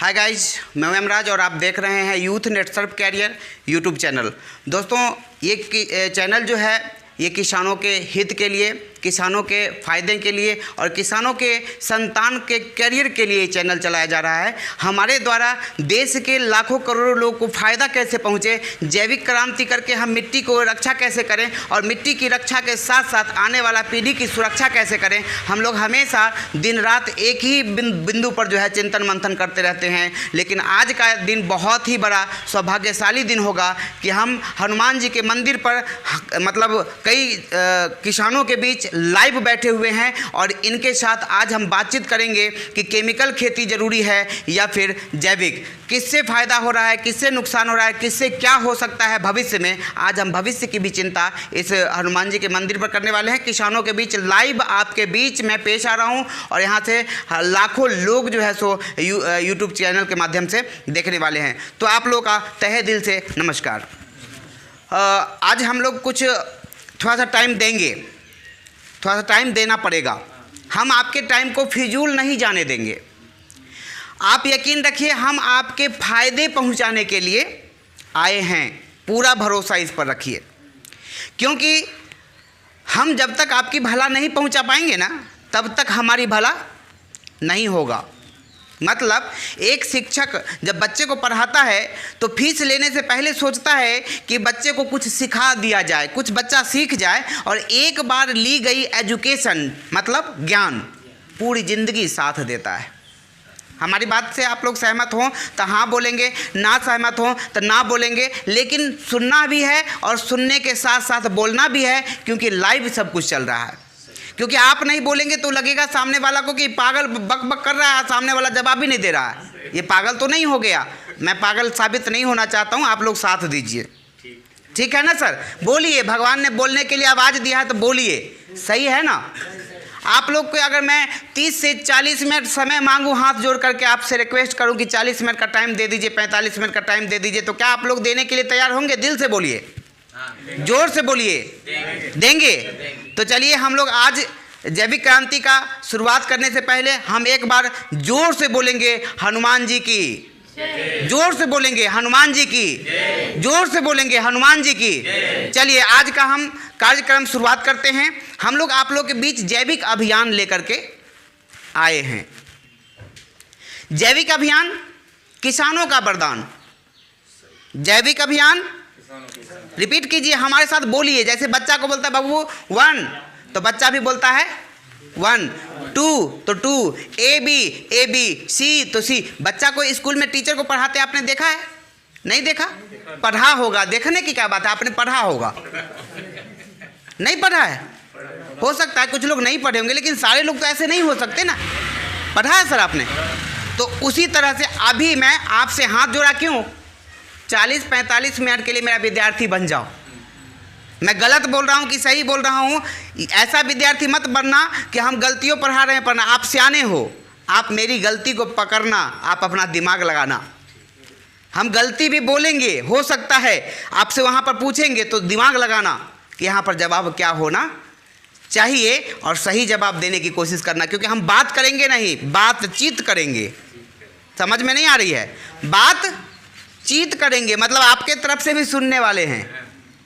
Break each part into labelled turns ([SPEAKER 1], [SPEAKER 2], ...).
[SPEAKER 1] Hi guys, मैं हेमराज और आप देख रहे हैं youth net surf career YouTube channel. दोस्तों, ये चैनल जो है ये किसानों के हित के लिए, किसानों के फ़ायदे के लिए और किसानों के संतान के करियर के लिए चैनल चलाया जा रहा है। हमारे द्वारा देश के लाखों करोड़ों लोगों को फ़ायदा कैसे पहुँचे, जैविक क्रांति करके हम मिट्टी को रक्षा कैसे करें और मिट्टी की रक्षा के साथ साथ आने वाला पीढ़ी की सुरक्षा कैसे करें, हम लोग हमेशा दिन रात एक ही बिंदु पर जो है चिंतन मंथन करते रहते हैं। लेकिन आज का दिन बहुत ही बड़ा सौभाग्यशाली दिन होगा कि हम हनुमान जी के मंदिर पर मतलब कई किसानों के बीच लाइव बैठे हुए हैं और इनके साथ आज हम बातचीत करेंगे कि केमिकल खेती ज़रूरी है या फिर जैविक, किससे फ़ायदा हो रहा है, किससे नुकसान हो रहा है, किससे क्या हो सकता है भविष्य में। आज हम भविष्य की भी चिंता इस हनुमान जी के मंदिर पर करने वाले हैं। किसानों के बीच लाइव आपके बीच मैं पेश आ रहा हूं और यहाँ से लाखों लोग जो है सो यूट्यूब चैनल के माध्यम से देखने वाले हैं। तो आप लोग का तहे दिल से नमस्कार। आज हम लोग कुछ थोड़ा सा टाइम देंगे, थोड़ा सा टाइम देना पड़ेगा। हम आपके टाइम को फिजूल नहीं जाने देंगे। आप यकीन रखिए, हम आपके फ़ायदे पहुंचाने के लिए आए हैं। पूरा भरोसा इस पर रखिए, क्योंकि हम जब तक आपकी भला नहीं पहुंचा पाएंगे ना, तब तक हमारी भला नहीं होगा। मतलब एक शिक्षक जब बच्चे को पढ़ाता है तो फीस लेने से पहले सोचता है कि बच्चे को कुछ सिखा दिया जाए, कुछ बच्चा सीख जाए, और एक बार ली गई एजुकेशन मतलब ज्ञान पूरी ज़िंदगी साथ देता है। हमारी बात से आप लोग सहमत हों तो हाँ बोलेंगे, ना सहमत हों तो ना बोलेंगे, लेकिन सुनना भी है और सुनने के साथ साथ बोलना भी है, क्योंकि लाइव सब कुछ चल रहा है। क्योंकि आप नहीं बोलेंगे तो लगेगा सामने वाला को कि पागल बक बक कर रहा है, सामने वाला जवाब भी नहीं दे रहा है, ये पागल तो नहीं हो गया। मैं पागल साबित नहीं होना चाहता हूँ, आप लोग साथ दीजिए, ठीक है ना सर? बोलिए, भगवान ने बोलने के लिए आवाज़ दिया है तो बोलिए, सही है ना? आप लोग को अगर मैं 30 से 40 मिनट समय मांगूँ, हाथ जोड़ करके आपसे रिक्वेस्ट करूँ कि 40 मिनट का टाइम दे दीजिए, 45 मिनट का टाइम दे दीजिए, तो क्या आप लोग देने के लिए तैयार होंगे? दिल से बोलिए, जोर से बोलिए, देंगे। तो चलिए, हम लोग आज जैविक क्रांति का शुरुआत करने से पहले हम एक बार जोर से बोलेंगे हनुमान जी की, जोर से बोलेंगे हनुमान जी की, जोर से बोलेंगे हनुमान जी की। चलिए, आज का हम कार्यक्रम शुरुआत करते हैं। हम लोग आप लोग के बीच जैविक अभियान लेकर के आए हैं। जैविक अभियान किसानों का वरदान। जैविक अभियान, रिपीट कीजिए, हमारे साथ बोलिए। जैसे बच्चा को बोलता है बाबू 1, तो बच्चा भी बोलता है 1, 2 तो 2, ए बी सी तो सी। बच्चा को स्कूल में टीचर को पढ़ाते आपने देखा है? नहीं देखा? पढ़ा होगा। देखने की क्या बात है, आपने पढ़ा होगा। नहीं पढ़ा है? हो सकता है कुछ लोग नहीं पढ़े होंगे, लेकिन सारे लोग तो ऐसे नहीं हो सकते ना। पढ़ा है सर आपने? तो उसी तरह से अभी मैं आपसे हाथ जोड़ा क्यों? 40-45 मिनट के लिए मेरा विद्यार्थी बन जाओ। मैं गलत बोल रहा हूँ कि सही बोल रहा हूँ, ऐसा विद्यार्थी मत बनना कि हम गलतियों पढ़ा रहे हैं, पढ़ना। आप सियाने हो, आप मेरी गलती को पकड़ना, आप अपना दिमाग लगाना। हम गलती भी बोलेंगे, हो सकता है आपसे वहाँ पर पूछेंगे तो दिमाग लगाना कि यहाँ पर जवाब क्या होना चाहिए और सही जवाब देने की कोशिश करना। क्योंकि हम बात करेंगे नहीं, बातचीत करेंगे। समझ में नहीं आ रही है? बातचीत करेंगे मतलब आपके तरफ से भी सुनने वाले हैं,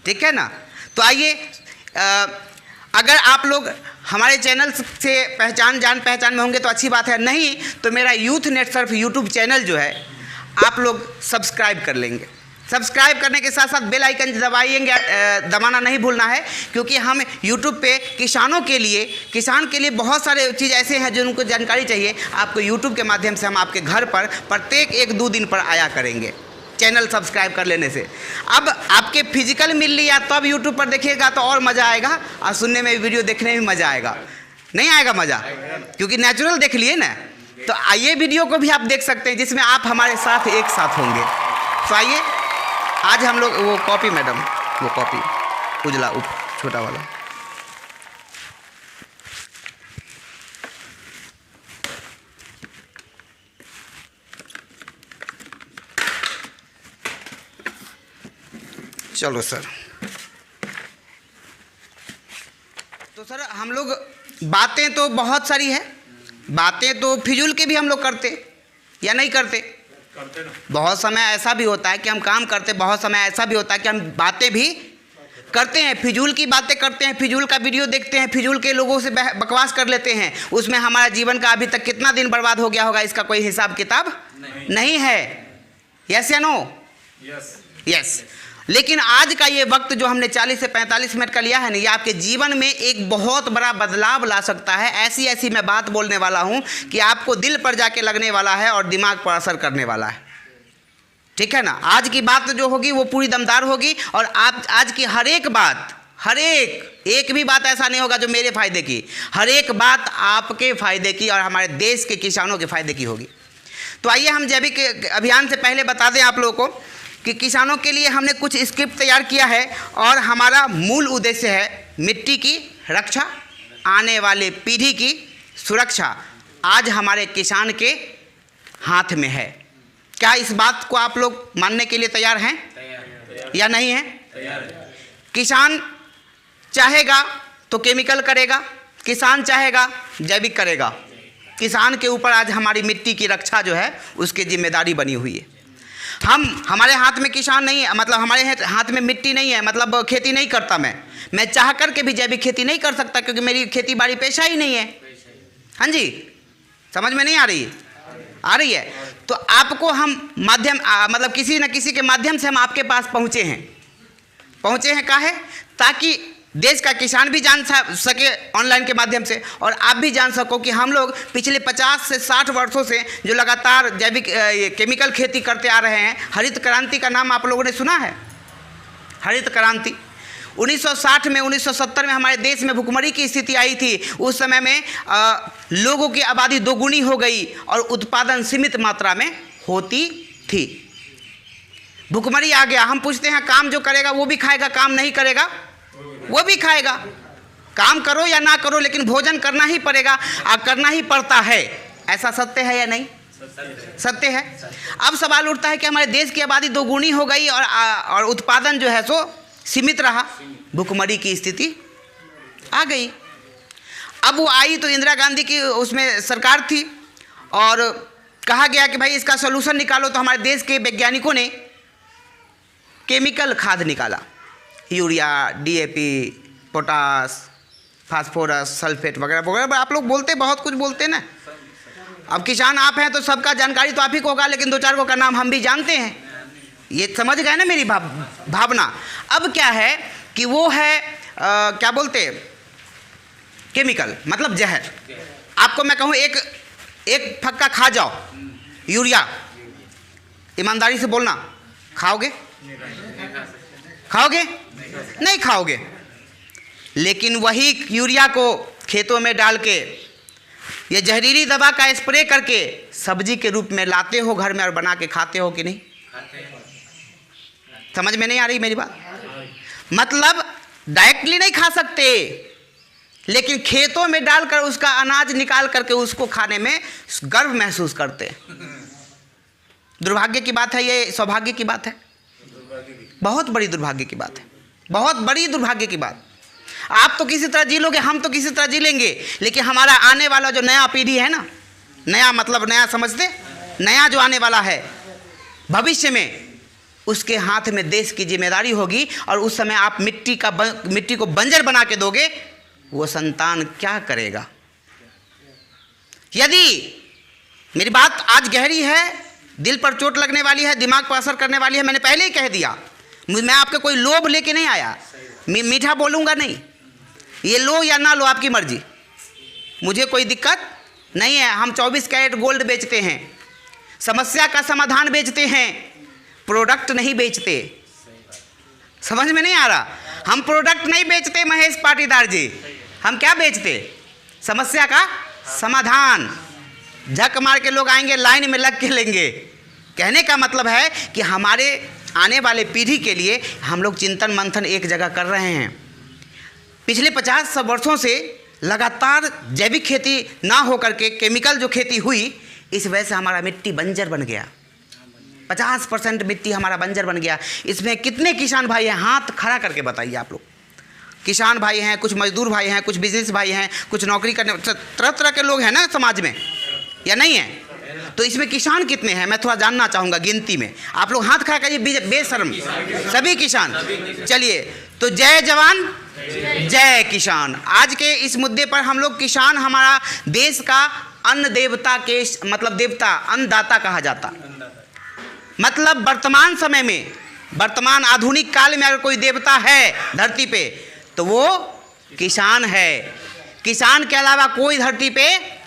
[SPEAKER 1] ठीक है ना? तो आइए, अगर आप लोग हमारे चैनल से जान पहचान में होंगे तो अच्छी बात है, नहीं तो मेरा youth net Surf YouTube channel जो है आप लोग सब्सक्राइब कर लेंगे। सब्सक्राइब करने के साथ साथ बेल आइकन दबाइएंगे, दबाना नहीं भूलना है, क्योंकि हम यूट्यूब पे किसानों के लिए, किसान के लिए बहुत सारे चीज़ ऐसे हैं जो उनको जानकारी चाहिए। आपको यूट्यूब के माध्यम से हम आपके घर पर प्रत्येक 1-2 दिन पर आया करेंगे, चैनल सब्सक्राइब कर लेने से। अब आपके फिजिकल मिल लिया तब यूट्यूब पर देखिएगा तो और मज़ा आएगा, और सुनने में वीडियो देखने में मज़ा आएगा। नहीं आएगा मज़ा? क्योंकि नेचुरल देख लिए ना। तो आइए, वीडियो को भी आप देख सकते हैं जिसमें आप हमारे साथ एक साथ होंगे। तो आइए, आज हम लोग वो कॉपी मैडम, वो कॉपी उजला छोटा वाला, चलो सर। तो सर हम लोग बातें तो बहुत सारी है, बातें तो फिजूल के भी हम लोग करते या नहीं करते? बहुत समय ऐसा भी होता है कि हम काम करते, बहुत समय ऐसा भी होता है कि हम बातें भी करते हैं, फिजूल की बातें करते हैं, फिजूल का वीडियो देखते हैं, फिजूल के लोगों से बकवास कर लेते हैं। उसमें हमारा जीवन का अभी तक कितना दिन बर्बाद हो गया होगा, इसका कोई हिसाब किताब नहीं है। यस या नो? यस। लेकिन आज का ये वक्त जो हमने 40 से 45 मिनट का लिया है ना, ये आपके जीवन में एक बहुत बड़ा बदलाव ला सकता है। ऐसी ऐसी मैं बात बोलने वाला हूँ कि आपको दिल पर जाके लगने वाला है और दिमाग पर असर करने वाला है। ठीक है ना? आज की बात जो होगी वो पूरी दमदार होगी, और आप आज की हर एक बात, एक भी बात ऐसा नहीं होगा जो मेरे फ़ायदे की, हर एक बात आपके फ़ायदे की और हमारे देश के किसानों के फ़ायदे की होगी। तो आइए हम जैविक अभियान से पहले बता दें आप लोगों को कि किसानों के लिए हमने कुछ स्क्रिप्ट तैयार किया है, और हमारा मूल उद्देश्य है मिट्टी की रक्षा, आने वाले पीढ़ी की सुरक्षा आज हमारे किसान के हाथ में है। क्या इस बात को आप लोग मानने के लिए तैयार हैं या नहीं हैं? किसान चाहेगा तो केमिकल करेगा, किसान चाहेगा जैविक करेगा। किसान के ऊपर आज हमारी मिट्टी की रक्षा जो है उसकी जिम्मेदारी बनी हुई है। हमारे हाथ में किसान नहीं है, मतलब हमारे हाथ में मिट्टी नहीं है, मतलब खेती नहीं करता मैं चाह कर के भी जैविक खेती नहीं कर सकता, क्योंकि मेरी खेती बाड़ी पेशा ही नहीं है। हाँ जी, समझ में नहीं आ रही? आ रही है। तो आपको हम माध्यम मतलब किसी न किसी के माध्यम से हम आपके पास पहुँचे हैं काहे? ताकि देश का किसान भी जान सके ऑनलाइन के माध्यम से, और आप भी जान सको कि हम लोग पिछले 50 से 60 वर्षों से जो लगातार जैविक केमिकल खेती करते आ रहे हैं। हरित क्रांति का नाम आप लोगों ने सुना है? हरित क्रांति 1960 में 1970 में हमारे देश में भुखमरी की स्थिति आई थी। उस समय में लोगों की आबादी दोगुनी हो गई और उत्पादन सीमित मात्रा में होती थी। भुखमरी आ गया। हम पूछते हैं काम जो करेगा वो भी खाएगा, काम नहीं करेगा वो भी खाएगा। काम करो या ना करो, लेकिन भोजन करना ही पड़ेगा, करना ही पड़ता है। ऐसा सत्य है या नहीं? सत्य है। अब सवाल उठता है कि हमारे देश की आबादी दोगुनी हो गई और उत्पादन जो है सो सीमित रहा, भुखमरी की स्थिति आ गई। अब वो आई तो इंदिरा गांधी की उसमें सरकार थी, और कहा गया कि भाई इसका सलूशन निकालो। तो हमारे देश के वैज्ञानिकों ने केमिकल खाद निकाला, urea, DAP, potash, phosphorus, sulphate वगैरह वगैरह। आप लोग बोलते, बहुत कुछ बोलते ना। अब किसान आप हैं तो सबका जानकारी तो आप ही को होगा, लेकिन 2-4 को का नाम हम भी जानते हैं। ये समझ गए ना मेरी भावना? अब क्या है कि वो है क्या बोलते, केमिकल मतलब जहर। आपको मैं कहूँ एक फक्का खा जाओ यूरिया, ईमानदारी से बोलना, खाओगे? खाओगे? नहीं खाओगे। लेकिन वही यूरिया को खेतों में डाल के ये जहरीली दवा का स्प्रे करके सब्जी के रूप में लाते हो घर में और बना के खाते हो कि नहीं? समझ में नहीं आ रही मेरी बात? मतलब डायरेक्टली नहीं खा सकते, लेकिन खेतों में डालकर उसका अनाज निकाल करके उसको खाने में गर्व महसूस करते। दुर्भाग्य की बात है ये, सौभाग्य की बात है? बहुत बड़ी दुर्भाग्य की बात है, बहुत बड़ी दुर्भाग्य की बात। आप तो किसी तरह जी लोगे, हम तो किसी तरह जी लेंगे, लेकिन हमारा आने वाला जो नया पीढ़ी है ना, नया मतलब नया समझते, नया जो आने वाला है भविष्य में, उसके हाथ में देश की जिम्मेदारी होगी। और उस समय आप मिट्टी को बंजर बना के दोगे, वो संतान क्या करेगा? यदि मेरी बात आज गहरी है, दिल पर चोट लगने वाली है, दिमाग पर असर करने वाली है, मैंने पहले ही कह दिया। मैं आपके कोई लोभ लेके नहीं आया, मीठा बोलूँगा नहीं। ये लो या ना लो आपकी मर्जी, मुझे कोई दिक्कत नहीं है। हम 24 कैरेट गोल्ड बेचते हैं, समस्या का समाधान बेचते हैं, प्रोडक्ट नहीं बेचते। समझ में नहीं आ रहा? हम प्रोडक्ट नहीं बेचते महेश पाटीदार जी, हम क्या बेचते? समस्या का समाधान। झक मार के लोग आएंगे, लाइन में लग के लेंगे। कहने का मतलब है कि हमारे आने वाले पीढ़ी के लिए हम लोग चिंतन मंथन एक जगह कर रहे हैं। पिछले 50 वर्षों से लगातार जैविक खेती ना हो करके केमिकल जो खेती हुई, इस वजह से हमारा मिट्टी बंजर बन गया। 50% मिट्टी हमारा बंजर बन गया। इसमें कितने किसान भाई हैं? हाथ खड़ा करके बताइए आप लोग। किसान भाई हैं, कुछ मजदूर भाई हैं, कुछ बिजनेस भाई हैं, कुछ नौकरी करने, तरह तरह के लोग हैं ना समाज में, या नहीं है? तो इसमें किसान कितने हैं मैं थोड़ा जानना चाहूँगा गिनती में। आप लोग हाथ खड़ा करिए बेशर्म, सभी किसान। चलिए, तो जय जवान जय किसान। आज के इस मुद्दे पर हम लोग किसान हमारा देश का अन्न देवता के मतलब देवता, अन्नदाता कहा जाता। मतलब वर्तमान समय में, वर्तमान आधुनिक काल में अगर कोई देवता है धरती पे तो वो किसान है। किसान के अलावा कोई धरती पे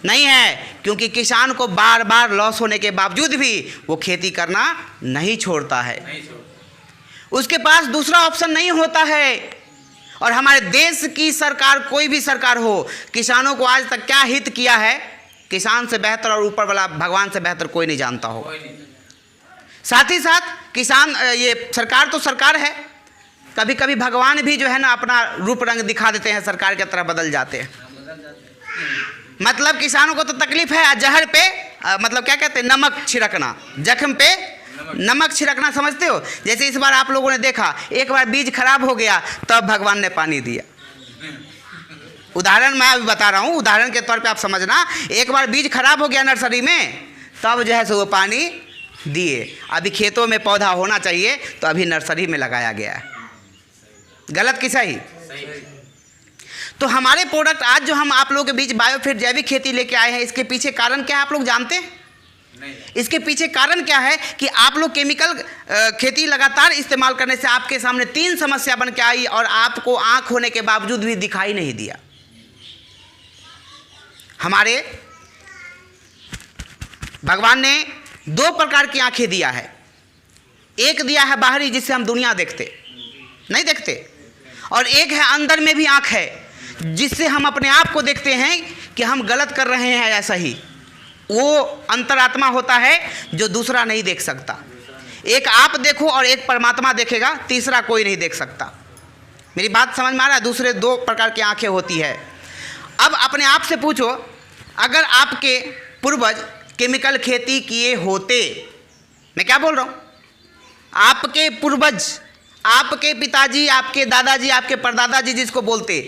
[SPEAKER 1] नहीं है, क्योंकि किसान को बार बार लॉस होने के बावजूद भी वो खेती करना नहीं छोड़ता है। उसके पास दूसरा ऑप्शन नहीं होता है। और हमारे देश की सरकार, कोई भी सरकार हो, किसानों को आज तक क्या हित किया है, किसान से बेहतर और ऊपर वाला भगवान से बेहतर कोई नहीं जानता होगा। साथ ही साथ किसान, ये सरकार तो सरकार है, कभी कभी भगवान भी जो है ना अपना रूप रंग दिखा देते हैं, सरकार की तरह बदल जाते हैं। मतलब किसानों को तो तकलीफ है, जहर पे मतलब क्या कहते हैं, नमक छिड़कना, जख्म पे नमक छिड़कना, समझते हो। जैसे इस बार आप लोगों ने देखा, एक बार बीज खराब हो गया तब भगवान ने पानी दिया। उदाहरण मैं अभी बता रहा हूँ, उदाहरण के तौर पे आप समझना। एक बार बीज खराब हो गया नर्सरी में, तब जो है सो वो पानी दिए। अभी खेतों में पौधा होना चाहिए तो अभी नर्सरी में लगाया गया है। गलत कि सही? तो हमारे प्रोडक्ट आज जो हम आप लोगों के बीच बायोफिट जैविक खेती लेके आए हैं, इसके पीछे कारण क्या है आप लोग जानते हैं? इसके पीछे कारण क्या है कि आप लोग केमिकल खेती लगातार इस्तेमाल करने से आपके सामने 3 समस्या बन के आई और आपको आंख होने के बावजूद भी दिखाई नहीं दिया। हमारे भगवान ने 2 प्रकार की आंखें दिया है। एक दिया है बाहरी, जिससे हम दुनिया नहीं देखते, और एक है अंदर में भी आंख है, जिससे हम अपने आप को देखते हैं कि हम गलत कर रहे हैं या सही। वो अंतरात्मा होता है जो दूसरा नहीं देख सकता। एक आप देखो और एक परमात्मा देखेगा, तीसरा कोई नहीं देख सकता। मेरी बात समझ में आ रहा है? दूसरे 2 प्रकार की आंखें होती है। अब अपने आप से पूछो, अगर आपके पूर्वज केमिकल खेती किए होते, मैं क्या बोल रहा हूँ, आपके पूर्वज, आपके पिताजी, आपके दादाजी, आपके परदादाजी जिसको बोलते,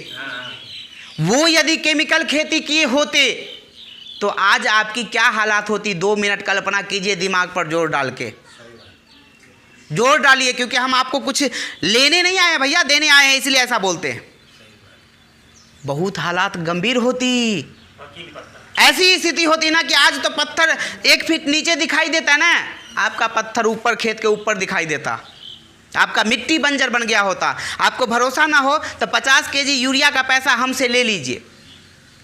[SPEAKER 1] वो यदि केमिकल खेती किए होते तो आज आपकी क्या हालात होती? 2 मिनट कल्पना कीजिए, दिमाग पर जोर डाल के, जोर डालिए, क्योंकि हम आपको कुछ लेने नहीं आए भैया, देने आए हैं, इसलिए ऐसा बोलते हैं। बहुत हालात गंभीर होती। ऐसी स्थिति होती ना कि आज तो पत्थर 1 फीट नीचे दिखाई देता ना, आपका पत्थर ऊपर खेत के ऊपर दिखाई देता, आपका मिट्टी बंजर बन गया होता। आपको भरोसा ना हो तो 50 केजी यूरिया का पैसा हमसे ले लीजिए,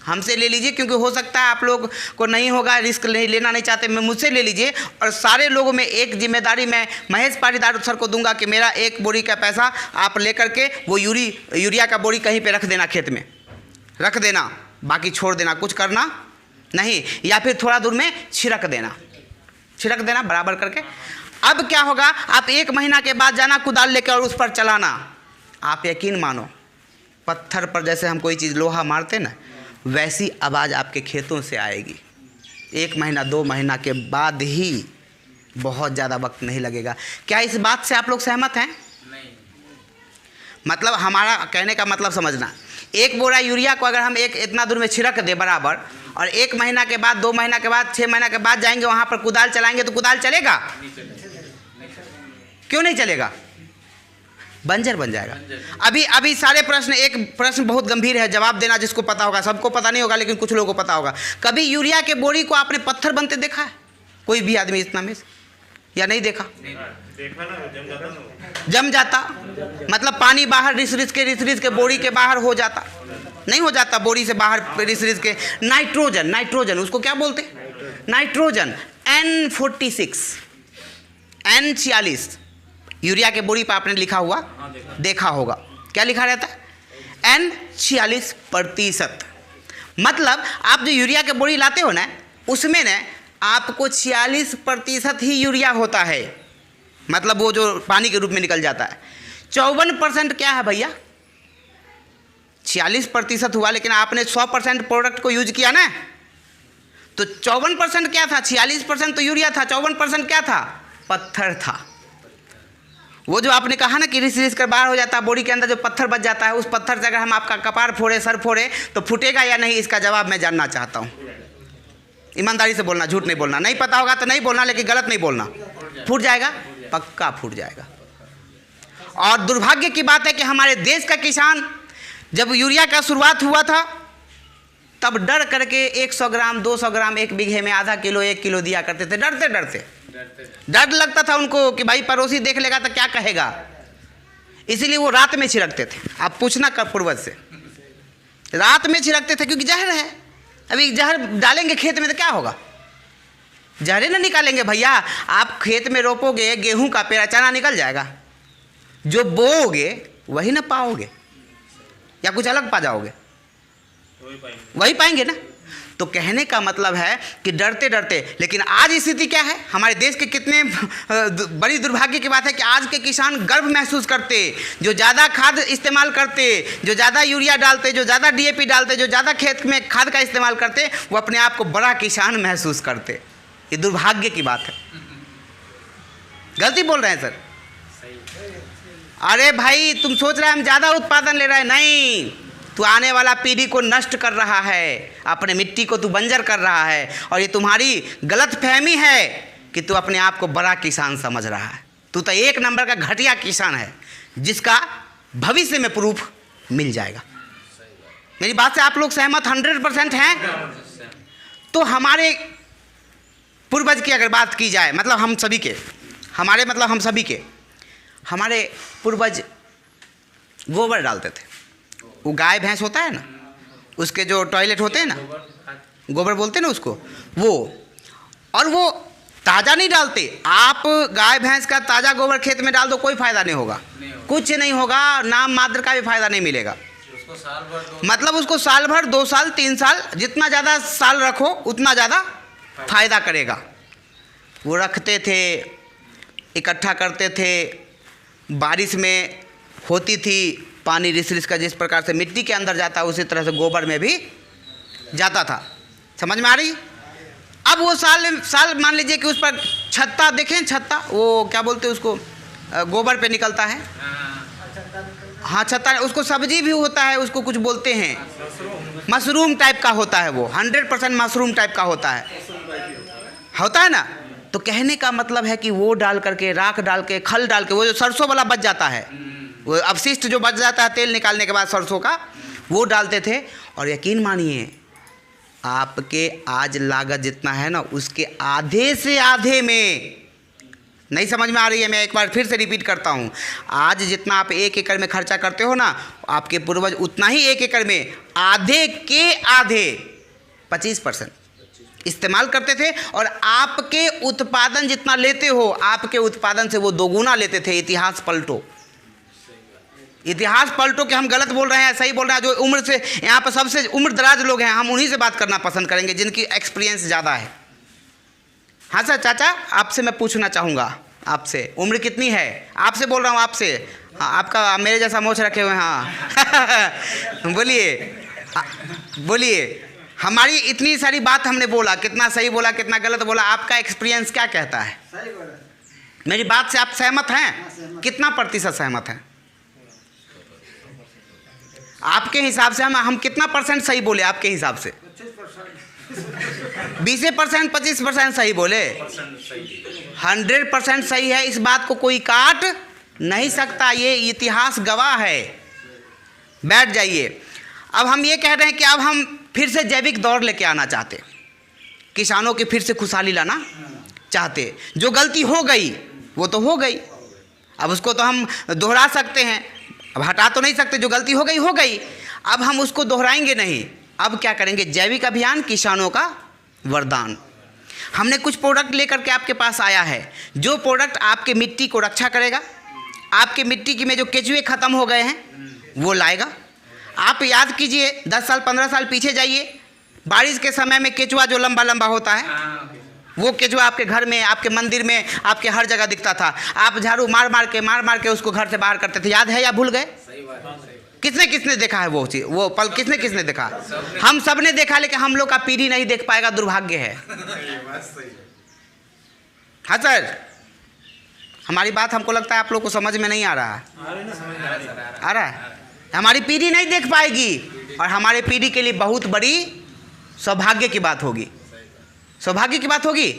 [SPEAKER 1] हमसे ले लीजिए, क्योंकि हो सकता है आप लोग को नहीं होगा, रिस्क नहीं लेना नहीं चाहते, मैं मुझसे ले लीजिए। और सारे लोगों में एक जिम्मेदारी मैं महेश पाटीदार सर को दूंगा कि मेरा 1 बोरी का पैसा आप लेकर के वो यूरिया का बोरी कहीं पे रख देना, खेत में रख देना, बाकी छोड़ देना, कुछ करना नहीं, या फिर थोड़ा दूर में छिड़क देना बराबर करके। अब क्या होगा, आप 1 महीना के बाद जाना कुदाल लेकर और उस पर चलाना। आप यकीन मानो, पत्थर पर जैसे हम कोई चीज़ लोहा मारते ना, वैसी आवाज़ आपके खेतों से आएगी। 1 महीना 2 महीना के बाद ही, बहुत ज़्यादा वक्त नहीं लगेगा। क्या इस बात से आप लोग सहमत हैं? नहीं। मतलब हमारा कहने का मतलब समझना, 1 बोरा यूरिया को अगर हम इतना दूर में छिड़क दे बराबर, और 1 महीना के बाद, 2 महीना के बाद, 6 महीना के बाद जाएंगे वहाँ पर कुदाल चलाएंगे तो कुदाल चलेगा? क्यों नहीं चलेगा? बंजर बन जाएगा। अभी सारे प्रश्न, एक प्रश्न बहुत गंभीर है, जवाब देना जिसको पता होगा, सबको पता नहीं होगा लेकिन कुछ लोगों को पता होगा। कभी यूरिया के बोरी को आपने पत्थर बनते देखा है? कोई भी आदमी इतना में, या नहीं देखा? देखा ना, जम जाता, मतलब पानी बाहर रिस के बोरी के बाहर हो जाता, नहीं हो जाता, बोरी से बाहर रिस के। नाइट्रोजन उसको क्या बोलते? नाइट्रोजन, N46, N46 यूरिया के बोरी पर आपने लिखा हुआ देखा होगा। क्या लिखा रहता है? N46%। मतलब आप जो यूरिया के बोरी लाते हो ना, उसमें ना आपको 46% ही यूरिया होता है, मतलब वो जो पानी के रूप में निकल जाता है। 54% क्या है भैया? 46% हुआ, लेकिन आपने 100% प्रोडक्ट को यूज किया ना, तो 54% क्या था? 46% तो यूरिया था, 54% क्या था? पत्थर था। वो जो आपने कहा ना कि रिस कर बाहर हो जाता है, बोरी के अंदर जो पत्थर बच जाता है, उस पत्थर से अगर हम आपका कपार फोड़े, सर फोड़े तो फूटेगा या नहीं, इसका जवाब मैं जानना चाहता हूँ। ईमानदारी से बोलना, झूठ नहीं बोलना। नहीं पता होगा तो नहीं बोलना, लेकिन गलत नहीं बोलना। फूट जाएगा, पक्का फूट जाएगा। और दुर्भाग्य की बात है कि हमारे देश का किसान जब यूरिया का शुरुआत हुआ था तब डर करके 100 ग्राम 200 ग्राम एक बीघे में आधा किलो 1 किलो दिया करते थे, डरते डरते। डर लगता था उनको कि भाई पड़ोसी देख लेगा तो क्या कहेगा, इसीलिए वो रात में छिड़कते थे। आप पूछना कर पूर्वज से, रात में छिड़कते थे क्योंकि जहर है। अभी जहर डालेंगे खेत में तो क्या होगा, जहरे ना निकालेंगे भैया। आप खेत में रोपोगे गेहूं का पेड़, चना निकल जाएगा, जो बोओगे वही ना पाओगे, या कुछ अलग पा जाओगे, वही पाएंगे ना। तो कहने का मतलब है कि डरते डरते, लेकिन आज स्थिति क्या है हमारे देश के, कितने बड़ी दुर्भाग्य की बात है कि आज के किसान गर्व महसूस करते, जो ज़्यादा खाद इस्तेमाल करते, जो ज़्यादा यूरिया डालते, जो ज़्यादा DAP डालते, जो ज़्यादा खेत में खाद का इस्तेमाल करते, वो अपने आप को बड़ा किसान महसूस करते। ये दुर्भाग्य की बात है। गलती बोल रहे हैं सर? अरे भाई तुम सोच रहे हैं हम ज़्यादा उत्पादन ले रहे हैं, नहीं, तू आने वाला पीढ़ी को नष्ट कर रहा है, अपने मिट्टी को तू बंजर कर रहा है। और ये तुम्हारी गलत फहमी है कि तू अपने आप को बड़ा किसान समझ रहा है। तू तो 1 नंबर का घटिया किसान है, जिसका भविष्य में प्रूफ मिल जाएगा। मेरी बात से आप लोग सहमत 100% हैं? तो हमारे पूर्वज की अगर बात की जाए, मतलब हम सभी के, हमारे पूर्वज गोबर डालते थे। वो गाय भैंस होता है ना, उसके जो टॉयलेट होते हैं ना, गोबर बोलते हैं ना उसको, वो, और वो ताज़ा नहीं डालते। आप गाय भैंस का ताज़ा गोबर खेत में डाल दो, कोई फ़ायदा नहीं होगा, कुछ नहीं होगा, नाम मात्र का भी फ़ायदा नहीं मिलेगा। मतलब उसको साल भर 2 साल 3 साल, जितना ज़्यादा साल रखो उतना ज़्यादा फ़ायदा करेगा। वो रखते थे, इकट्ठा करते थे, बारिश में होती थी पानी रिस का, जिस प्रकार से मिट्टी के अंदर जाता है उसी तरह से गोबर में भी जाता था। समझ में आ रही? अब वो साल मान लीजिए कि उस पर छत्ता देखें, छत्ता, वो क्या बोलते हैं उसको, गोबर पे निकलता है, हाँ छत्ता, उसको सब्जी भी होता है, उसको कुछ बोलते हैं, मशरूम टाइप का होता है वो, 100% मशरूम टाइप का होता है ना। तो कहने का मतलब है कि वो डाल करके, राख डाल के, खल डाल के, वो जो सरसों वाला बच जाता है, वो अवशिष्ट जो बच जाता है तेल निकालने के बाद सरसों का, वो डालते थे। और यकीन मानिए आपके आज लागत जितना है ना, उसके आधे से आधे में, नहीं समझ में आ रही है, मैं एक बार फिर से रिपीट करता हूँ, आज जितना आप 1 एकड़ में खर्चा करते हो ना, आपके पूर्वज उतना ही 1 एकड़ में आधे के आधे 25% इस्तेमाल करते थे। और आपके उत्पादन जितना लेते हो, आपके उत्पादन से वो 2 गुना लेते थे। इतिहास पलटो, इतिहास पलटो कि हम गलत बोल रहे हैं, सही बोल रहे हैं। जो उम्र से यहाँ पर सबसे उम्र दराज लोग हैं, हम उन्हीं से बात करना पसंद करेंगे जिनकी एक्सपीरियंस ज़्यादा है। हाँ सर, चाचा आपसे मैं पूछना चाहूँगा, आपसे उम्र कितनी है? आपसे बोल रहा हूँ, आपसे। हाँ, आपका मेरे जैसा मोछ रखे हुए हैं, हाँ। बोलिए, हमारी इतनी सारी बात हमने बोला, कितना सही बोला, कितना गलत बोला, आपका एक्सपीरियंस क्या कहता है?
[SPEAKER 2] सही बोला।
[SPEAKER 1] मेरी बात से आप सहमत हैं? कितना प्रतिशत सहमत हैं? आपके हिसाब से हम कितना % सही बोले आपके हिसाब से? 20% 25% सही बोले? 100% सही है। इस बात को कोई काट नहीं सकता, ये इतिहास गवाह है। बैठ जाइए। अब हम ये कह रहे हैं कि अब हम फिर से जैविक दौर लेके आना चाहते, किसानों की फिर से खुशहाली लाना चाहते। जो गलती हो गई वो तो हो गई, अब उसको तो हम दोहरा सकते हैं, अब हटा तो नहीं सकते। जो गलती हो गई, अब हम उसको दोहराएंगे नहीं। अब क्या करेंगे? जैविक अभियान किसानों का वरदान। हमने कुछ प्रोडक्ट लेकर के आपके पास आया है, जो प्रोडक्ट आपके मिट्टी को रक्षा करेगा, आपके मिट्टी की में जो केचुए ख़त्म हो गए हैं वो लाएगा। आप याद कीजिए 10 साल 15 साल पीछे जाइए, बारिश के समय में केचुआ जो लंबा लंबा होता है, वो केचुआ आपके घर में, आपके मंदिर में, आपके हर जगह दिखता था। आप झाड़ू मार मार के उसको घर से बाहर करते थे। याद है या भूल गए? किसने देखा है वो चीज़, वो पल किसने देखा? हम सब ने देखा, लेकिन हम लोग का पीढ़ी नहीं देख पाएगा, दुर्भाग्य है। हाँ सर, हमारी बात हमको लगता है आप लोग को समझ में नहीं आ रहा है। आ रहा है? हमारी पीढ़ी नहीं देख पाएगी, और हमारे पीढ़ी के लिए बहुत बड़ी सौभाग्य की बात होगी। सौभाग्य की बात होगी?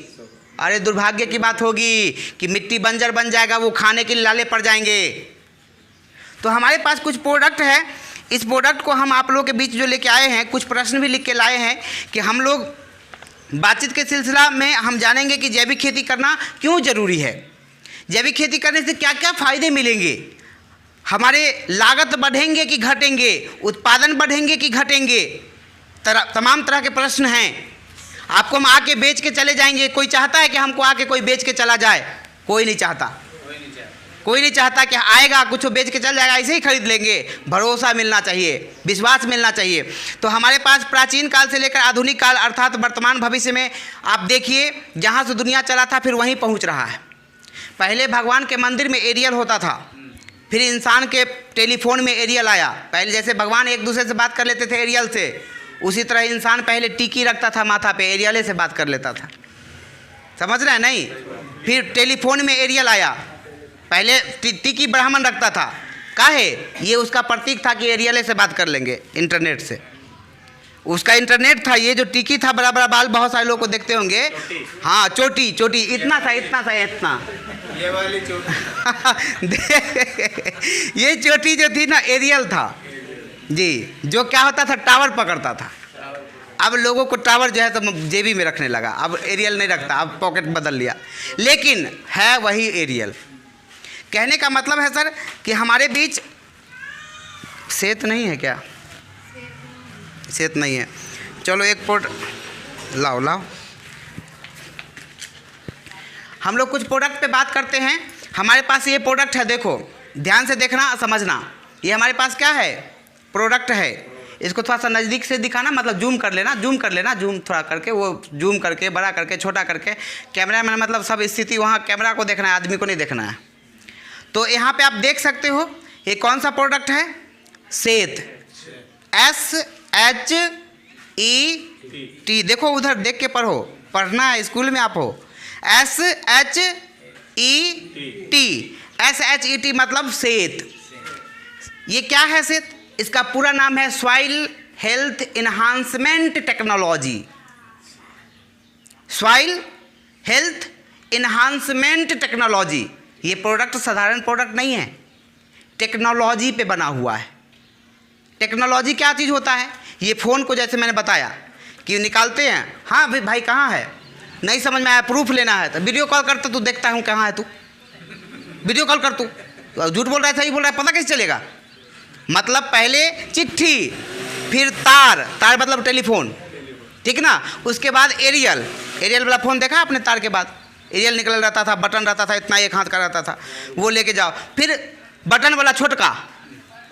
[SPEAKER 1] अरे दुर्भाग्य की बात होगी कि मिट्टी बंजर बन जाएगा, वो खाने के लिए लाले पड़ जाएंगे। तो हमारे पास कुछ प्रोडक्ट है, इस प्रोडक्ट को हम आप लोगों के बीच जो लेके आए हैं, कुछ प्रश्न भी लिख के लाए हैं कि हम लोग बातचीत के सिलसिला में हम जानेंगे कि जैविक खेती करना क्यों ज़रूरी है, जैविक खेती करने से क्या क्या फ़ायदे मिलेंगे, हमारे लागत बढ़ेंगे कि घटेंगे, उत्पादन बढ़ेंगे कि घटेंगे, तमाम तरह के प्रश्न हैं। आपको हम आके बेच के चले जाएंगे। कोई चाहता है कि हमको आके कोई बेच के चला जाए? कोई नहीं चाहता। कोई नहीं चाहता कि आएगा कुछ बेच के चल जाएगा, ऐसे ही खरीद लेंगे। भरोसा मिलना चाहिए, विश्वास मिलना चाहिए। तो हमारे पास प्राचीन काल से लेकर आधुनिक काल अर्थात वर्तमान भविष्य में आप देखिए, जहाँ से दुनिया चला था फिर वहीं पहुँच रहा है। पहले भगवान के मंदिर में एरियल होता था, फिर इंसान के टेलीफोन में एरियल आया। पहले जैसे भगवान एक दूसरे से बात कर लेते थे एरियल से, उसी तरह इंसान पहले टिकी रखता था माथा पे, एरियले से बात कर लेता था। समझ रहे हैं नहीं? फिर टेलीफोन में एरियल आया। पहले टिकी ब्राह्मण रखता था, काहे? ये उसका प्रतीक था कि एरियले से बात कर लेंगे इंटरनेट से। उसका इंटरनेट था। ये जो टिकी था, बड़ा बड़ा बाल, बहुत सारे लोग को देखते होंगे। हाँ, चोटी चोटी इतना सा ये वाली चोटी ये चोटी जो थी ना, एरियल था जी, जो क्या होता था, टावर पकड़ता था। अब लोगों को टावर जो है तो जेबी में रखने लगा, अब एरियल नहीं रखता, अब पॉकेट बदल लिया, लेकिन है वही एरियल। कहने का मतलब है सर कि हमारे बीच सेत नहीं है क्या? सेत नहीं है। चलो एक पोर्ट लाओ। हम लोग कुछ प्रोडक्ट पे बात करते हैं। हमारे पास ये प्रोडक्ट है, देखो ध्यान से देखना समझना। ये हमारे पास क्या है? प्रोडक्ट है। इसको थोड़ा सा नज़दीक से दिखाना, मतलब जूम कर लेना, जूम थोड़ा करके, वो जूम करके, बड़ा करके, छोटा करके। कैमरा में मतलब सब स्थिति वहाँ कैमरा को देखना है, आदमी को नहीं देखना है। तो यहाँ पे आप देख सकते हो ये कौन सा प्रोडक्ट है? सेत, SHET। देखो उधर देख के पढ़ो, पढ़ना है, स्कूल में आप हो। SHET मतलब सेत। ये क्या है सेत? इसका पूरा नाम है soil health enhancement technology. Soil health enhancement technology. ये प्रोडक्ट साधारण प्रोडक्ट नहीं है, टेक्नोलॉजी पे बना हुआ है। टेक्नोलॉजी क्या चीज़ होता है? ये फ़ोन को जैसे मैंने बताया कि निकालते हैं, हाँ भाई कहाँ है, नहीं समझ में आया, प्रूफ लेना है तो वीडियो कॉल करता, तू देखता हूँ कहाँ है तू, वीडियो कॉल कर, तू झूठ बोल रहा है सही बोल रहा है, पता कैसे चलेगा? मतलब पहले चिट्ठी, फिर तार मतलब टेलीफोन, ठीक ना। उसके बाद एरियल वाला फ़ोन देखा आपने? तार के बाद एरियल निकल रहता था, बटन रहता था, इतना एक हाथ का रहता था, वो लेके जाओ। फिर बटन वाला छोटका,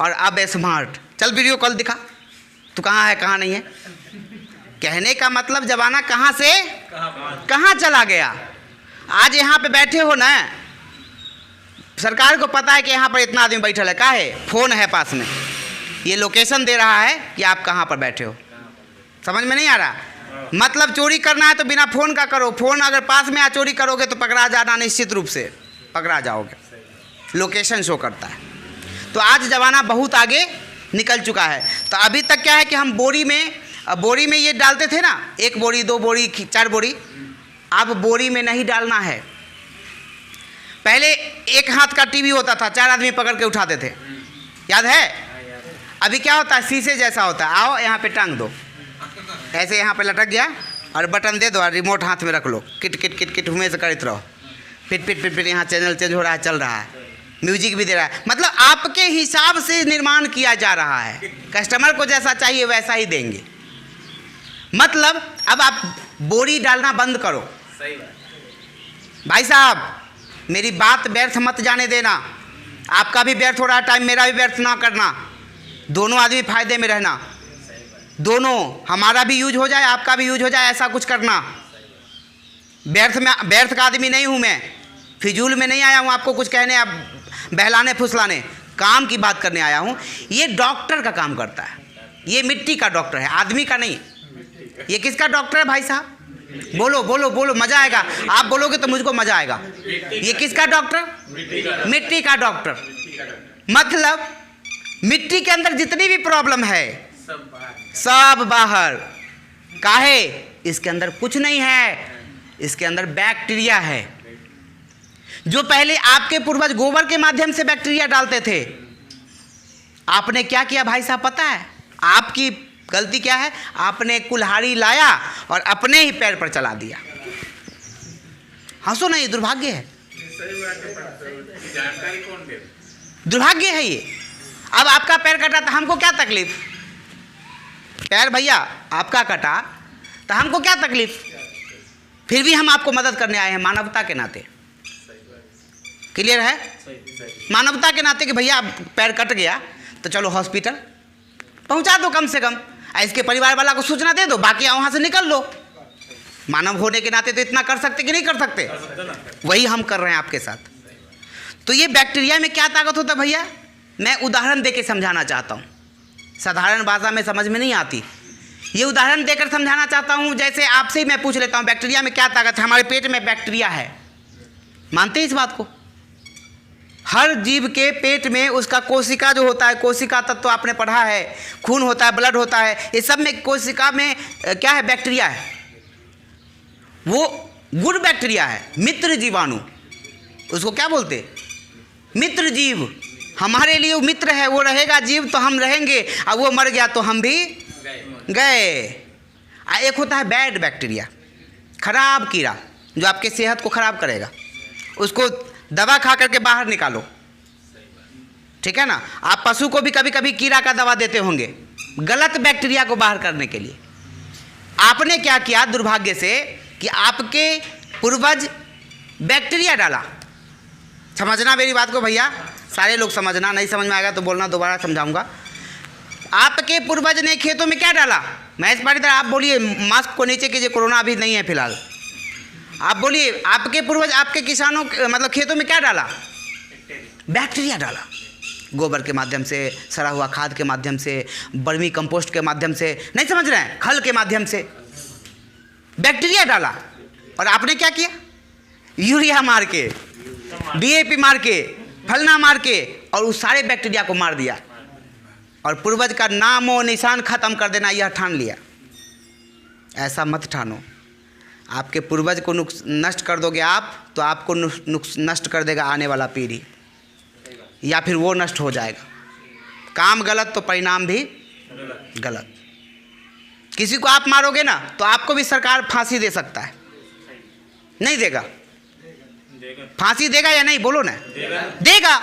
[SPEAKER 1] और अब स्मार्ट, चल वीडियो कॉल दिखा, तू कहाँ है कहाँ नहीं है। कहने का मतलब ज़माना कहाँ से कहाँ चला गया। आज यहाँ पे बैठे हो ना, सरकार को पता है कि यहाँ पर इतना आदमी बैठा है, क्या है? फ़ोन है पास में, ये लोकेशन दे रहा है कि आप कहाँ पर बैठे हो। समझ में नहीं आ रहा? मतलब चोरी करना है तो बिना फ़ोन का करो, फ़ोन अगर पास में आ चोरी करोगे तो पकड़ा जाना, निश्चित रूप से पकड़ा जाओगे, लोकेशन शो करता है। तो आज ज़माना बहुत आगे निकल चुका है। तो अभी तक क्या है कि हम बोरी में ये डालते थे ना, 1 बोरी 2 बोरी 4 बोरी, अब बोरी में नहीं डालना है। पहले एक हाथ का टीवी होता था, 4 आदमी पकड़ के उठाते थे, याद है? अभी क्या होता है? शीशे जैसा होता है, आओ यहाँ पे टांग दो, ऐसे यहाँ पे लटक गया और बटन दे दो और रिमोट हाथ में रख लो, किट किट किट किट हुए से करते रहो, फिर यहाँ चैनल चेंज हो रहा है, चल रहा है, म्यूजिक भी दे रहा है। मतलब आपके हिसाब से निर्माण किया जा रहा है, कस्टमर को जैसा चाहिए वैसा ही देंगे। मतलब अब आप बोरी डालना बंद करो। सही बात भाई साहब, मेरी बात व्यर्थ मत जाने देना। आपका भी व्यर्थ हो रहा है टाइम, मेरा भी व्यर्थ ना करना, दोनों आदमी फायदे में रहना, दोनों, हमारा भी यूज हो जाए आपका भी यूज हो जाए, ऐसा कुछ करना। व्यर्थ का आदमी नहीं हूँ मैं, फिजूल में नहीं आया हूँ आपको कुछ कहने, आप बहलाने फुसलाने, काम की बात करने आया हूँ। ये डॉक्टर का काम करता है, ये मिट्टी का डॉक्टर है, आदमी का नहीं। ये किसका डॉक्टर है भाई साहब? बोलो बोलो बोलो, मज़ा आएगा। आप बोलोगे तो मुझको मज़ा आएगा। ये किसका डॉक्टर? मिट्टी का डॉक्टर। मतलब मिट्टी के अंदर जितनी भी प्रॉब्लम है सब बाहर। काहे? इसके अंदर कुछ नहीं है, इसके अंदर बैक्टीरिया है। जो पहले आपके पूर्वज गोबर के माध्यम से बैक्टीरिया डालते थे, आपने क्या किया भाई साहब पता है? आपकी गलती क्या है? आपने कुल्हाड़ी लाया और अपने ही पैर पर चला दिया। हंसो नहीं, दुर्भाग्य है, दुर्भाग्य है ये। अब आपका पैर कटा तो हमको क्या तकलीफ? पैर भैया आपका कटा तो हमको क्या तकलीफ? फिर भी हम आपको मदद करने आए हैं मानवता के नाते। क्लियर है? मानवता के नाते कि भैया पैर कट गया तो चलो हॉस्पिटल पहुंचा दो, कम से कम इसके परिवार वाला को सूचना दे दो, बाकी वहां से निकल लो। मानव होने के नाते तो इतना कर सकते कि नहीं कर सकते? वही हम कर रहे हैं आपके साथ। तो ये बैक्टीरिया में क्या ताकत होता है भैया? मैं उदाहरण देके समझाना चाहता हूँ, साधारण भाषा में समझ में नहीं आती। ये उदाहरण देकर समझाना चाहता हूँ। जैसे आपसे ही मैं पूछ लेता हूँ बैक्टीरिया में क्या ताकत है? हमारे पेट में बैक्टीरिया है, मानते हैं इस बात को? हर जीव के पेट में उसका कोशिका जो होता है, कोशिका तत्व तो आपने पढ़ा है, खून होता है, ब्लड होता है, इस सब में कोशिका में क्या है? बैक्टीरिया है। वो गुड बैक्टीरिया है, मित्र जीवाणु, उसको क्या बोलते? मित्र जीव। हमारे लिए वो मित्र है, वो रहेगा जीव तो हम रहेंगे, और वो मर गया तो हम भी गए। एक होता है बैड बैक्टीरिया, खराब कीड़ा, जो आपके सेहत को खराब करेगा, उसको दवा खा करके बाहर निकालो, ठीक है ना? आप पशु को भी कभी कभी कीड़ा का दवा देते होंगे गलत बैक्टीरिया को बाहर करने के लिए। आपने क्या किया दुर्भाग्य से कि आपके पूर्वज बैक्टीरिया डाला। समझना मेरी बात को भैया, सारे लोग समझना, नहीं समझ में आएगा तो बोलना, दोबारा समझाऊंगा। आपके पूर्वज ने खेतों में क्या डाला? महेश पाटीदार आप बोलिए, मास्क को नीचे कीजिए, कोरोना अभी नहीं है फिलहाल। आप बोलिए, आपके पूर्वज आपके किसानों मतलब खेतों में क्या डाला? बैक्टीरिया डाला। गोबर के माध्यम से, सड़ा हुआ खाद के माध्यम से, बर्मी कंपोस्ट के माध्यम से, नहीं समझ रहे हैं, खल के माध्यम से बैक्टीरिया डाला। और आपने क्या किया? यूरिया मार के, डीएपी मार के, फलना मार के, और उस सारे बैक्टीरिया को मार दिया और पूर्वज का नाम और निशान खत्म कर देना, यह ठान लिया। ऐसा मत ठानो। आपके पूर्वज को नष्ट कर दोगे आप तो आपको नष्ट कर देगा आने वाला पीढ़ी, या फिर वो नष्ट हो जाएगा। काम गलत तो परिणाम भी गलत। किसी को आप मारोगे ना तो आपको भी सरकार फांसी दे सकता है, नहीं देगा? फांसी देगा या नहीं? बोलो ना। देगा।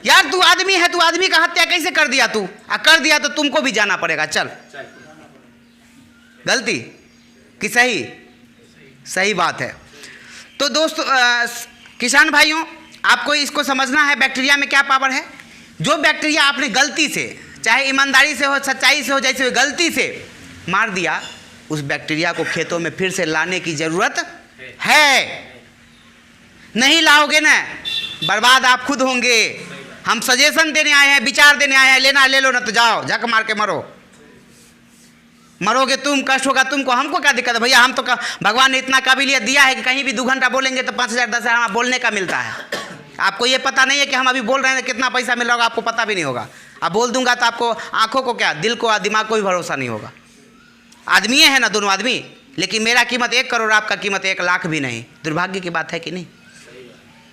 [SPEAKER 1] यार तू आदमी है, तू आदमी का हत्या कैसे कर दिया? तू कर दिया तो तुमको भी जाना पड़ेगा। चल, गलती कि सही? सही बात है। तो दोस्तों, किसान भाइयों, आपको इसको समझना है बैक्टीरिया में क्या पावर है। जो बैक्टीरिया आपने गलती से, चाहे ईमानदारी से हो, सच्चाई से हो, जैसे गलती से मार दिया, उस बैक्टीरिया को खेतों में फिर से लाने की ज़रूरत है। नहीं लाओगे ना, बर्बाद आप खुद होंगे। हम सजेशन देने आए हैं, विचार देने आए हैं, लेना ले लो, ना तो जाओ झक मार के मरो। मरोगे तुम, कष्ट होगा तुमको, हमको क्या दिक्कत है भैया? हम तो भगवान ने इतना काबिलियत दिया है कि कहीं भी 2 घंटा बोलेंगे तो 5,000 10,000 बोलने का मिलता है। आपको ये पता नहीं है कि हम अभी बोल रहे हैं, कितना पैसा मिल रहा होगा आपको पता भी नहीं होगा। अब बोल दूंगा तो आपको आंखों को क्या, दिल को, दिमाग को भी भरोसा नहीं होगा। आदमी है ना, दोनों आदमी, लेकिन मेरा कीमत 1 करोड़, आपका कीमत 1 लाख भी नहीं। दुर्भाग्य की बात है कि नहीं?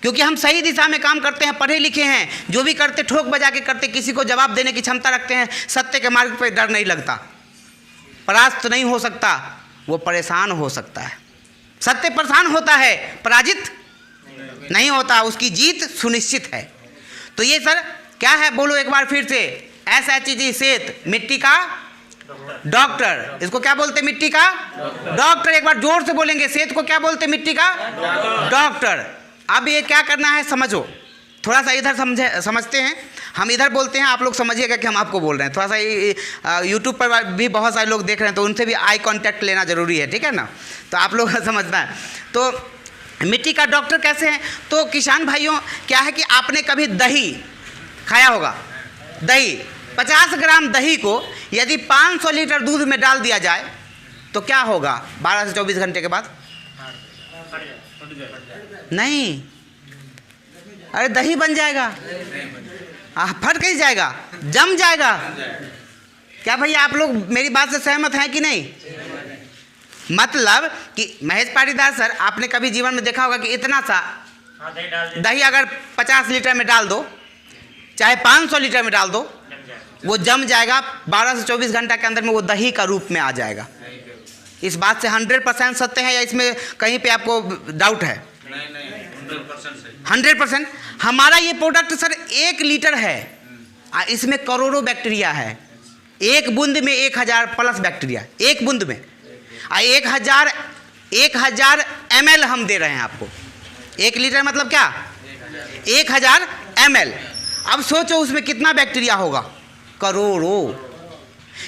[SPEAKER 1] क्योंकि हम सही दिशा में काम करते हैं, पढ़े लिखे हैं, जो भी करते ठोक बजा के करते, किसी को जवाब देने की क्षमता रखते हैं, सत्य के मार्ग पर डर नहीं लगता। परास्त नहीं हो सकता, वो परेशान हो सकता है। सत्य परेशान होता है, पराजित नहीं होता, उसकी जीत सुनिश्चित है। तो ये सर क्या है, बोलो एक बार फिर से। SHG सेत, मिट्टी का डॉक्टर। इसको क्या बोलते? मिट्टी का डॉक्टर। एक बार जोर से बोलेंगे, सेत को क्या बोलते? मिट्टी का डॉक्टर। अब ये क्या करना है समझो, थोड़ा सा इधर समझते हैं, हम इधर बोलते हैं, आप लोग समझिएगा कि हम आपको बोल रहे हैं। थोड़ा सा यूट्यूब पर भी बहुत सारे लोग देख रहे हैं, तो उनसे भी आई कांटेक्ट लेना ज़रूरी है, ठीक है ना? तो आप लोग समझना है। तो मिट्टी का डॉक्टर कैसे हैं? तो किसान भाइयों, क्या है कि आपने कभी दही खाया होगा। दही, 50 ग्राम दही को यदि 500 लीटर दूध में डाल दिया जाए तो क्या होगा 12 से 24 घंटे के बाद? नहीं, अरे दही बन जाएगा, फट कैसे जाएगा? जम जाएगा। क्या भैया आप लोग मेरी बात से सहमत हैं कि नहीं? मतलब कि महेश पाटीदार सर, आपने कभी जीवन में देखा होगा कि इतना सा दही अगर 50 लीटर में डाल दो, चाहे 500 लीटर में डाल दो, वो जम जाएगा। 12 से 24 घंटा के अंदर में वो दही का रूप में आ जाएगा। इस बात से 100% सत्य है या इसमें कहीं पे आपको डाउट है? नहीं, 100%। हमारा ये प्रोडक्ट सर 1 लीटर है, इसमें करोड़ों बैक्टीरिया है। एक बूंद में 1000 प्लस बैक्टीरिया, एक बूंद में। 1000 ml हम दे रहे हैं आपको। 1 लीटर मतलब क्या? 1000 ml। अब सोचो उसमें कितना बैक्टीरिया होगा? करोड़ों।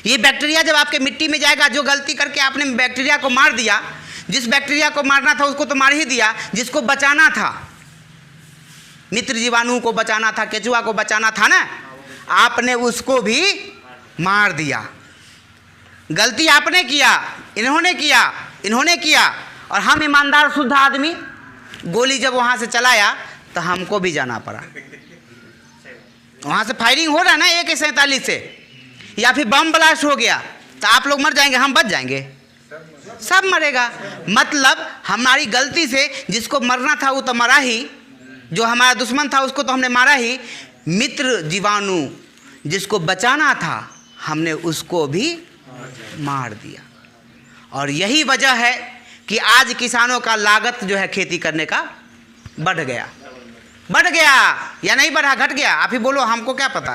[SPEAKER 1] ये बैक्टीरिया जब आपके मिट्टी में जाएगा, जो गलती करके आपने बैक्टीरिया को मार दिया, जिस बैक्टीरिया को मारना था उसको तो मार ही दिया, जिसको बचाना था, मित्र जीवाणु को बचाना था, केचुआ को बचाना था ना, आपने उसको भी मार दिया। गलती आपने किया, इन्होंने किया, और हम ईमानदार शुद्ध आदमी, गोली जब वहाँ से चलाया तो हमको भी जाना पड़ा। वहाँ से फायरिंग हो रहा है ना AK-47 से, या फिर बम ब्लास्ट हो गया, तो आप लोग मर जाएंगे, हम बच जाएंगे? सब मरेगा। मतलब हमारी गलती से जिसको मरना था वो तो मरा ही, जो हमारा दुश्मन था उसको तो हमने मारा ही। मित्र जीवाणु जिसको बचाना था हमने उसको भी मार दिया। और यही वजह है कि आज किसानों का लागत जो है खेती करने का बढ़ गया या नहीं बढ़ा, घट गया? आप ही बोलो, हमको क्या पता।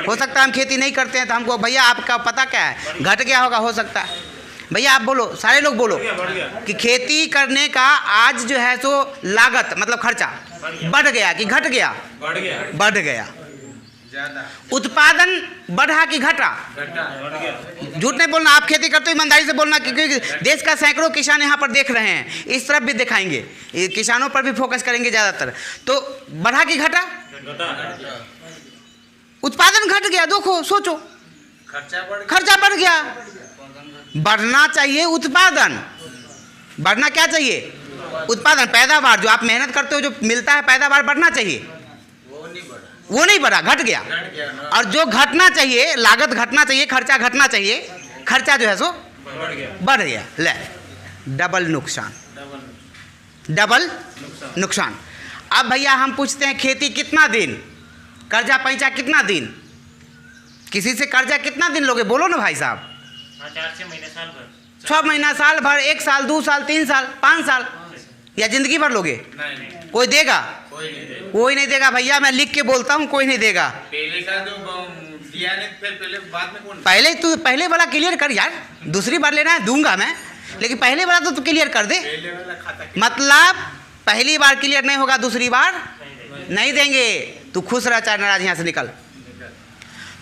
[SPEAKER 1] हो सकता है हम खेती नहीं करते हैं तो हमको, भैया आपका पता क्या है, घट गया होगा, हो सकता है। भैया आप बोलो, सारे लोग बोलो कि खेती करने का आज जो है सो लागत मतलब खर्चा बढ़ गया कि घट गया? बढ़ गया। उत्पादन बढ़ा कि घटा? झूठ नहीं बोलना, आप खेती करते हो ईमानदारी से बोलना, क्योंकि देश का सैकड़ों किसान यहाँ पर देख रहे हैं। इस तरफ भी दिखाएंगे, किसानों पर भी फोकस करेंगे ज़्यादातर। तो बढ़ा कि घटा? उत्पादन घट गया। देखो, सोचो, खर्चा बढ़ गया। बढ़ना चाहिए उत्पादन। बढ़ना क्या चाहिए? उत्पादन, पैदावार। जो आप मेहनत करते हो, जो मिलता है पैदावार, बढ़ना चाहिए। वो नहीं बढ़ा, घट गया। और जो घटना चाहिए, लागत घटना चाहिए, खर्चा घटना चाहिए, खर्चा जो है सो बढ़ गया। ले, डबल नुकसान। अब भैया हम पूछते हैं, खेती कितना दिन, कर्जा पैंचा कितना दिन, किसी से कर्जा कितना दिन लोगे? बोलो ना भाई साहब।
[SPEAKER 2] 4-6 महीने, साल भर।
[SPEAKER 1] 6 महीना, साल भर, 1 साल, 2 साल, 3 साल, 5 साल, या जिंदगी भर लोगे?
[SPEAKER 2] नहीं।
[SPEAKER 1] कोई देगा? कोई नहीं देगा भैया, मैं लिख के बोलता हूँ, कोई नहीं देगा।
[SPEAKER 2] पहले का जो दिया नहीं, फिर बाद में कौन?
[SPEAKER 1] पहले वाला क्लियर कर यार, दूसरी बार लेना है दूंगा मैं, लेकिन पहले वाला तो तू क्लियर कर दे। मतलब पहली बार क्लियर नहीं होगा, दूसरी बार नहीं देंगे। तू खुश रह, चाहे नाराज, यहाँ से निकल।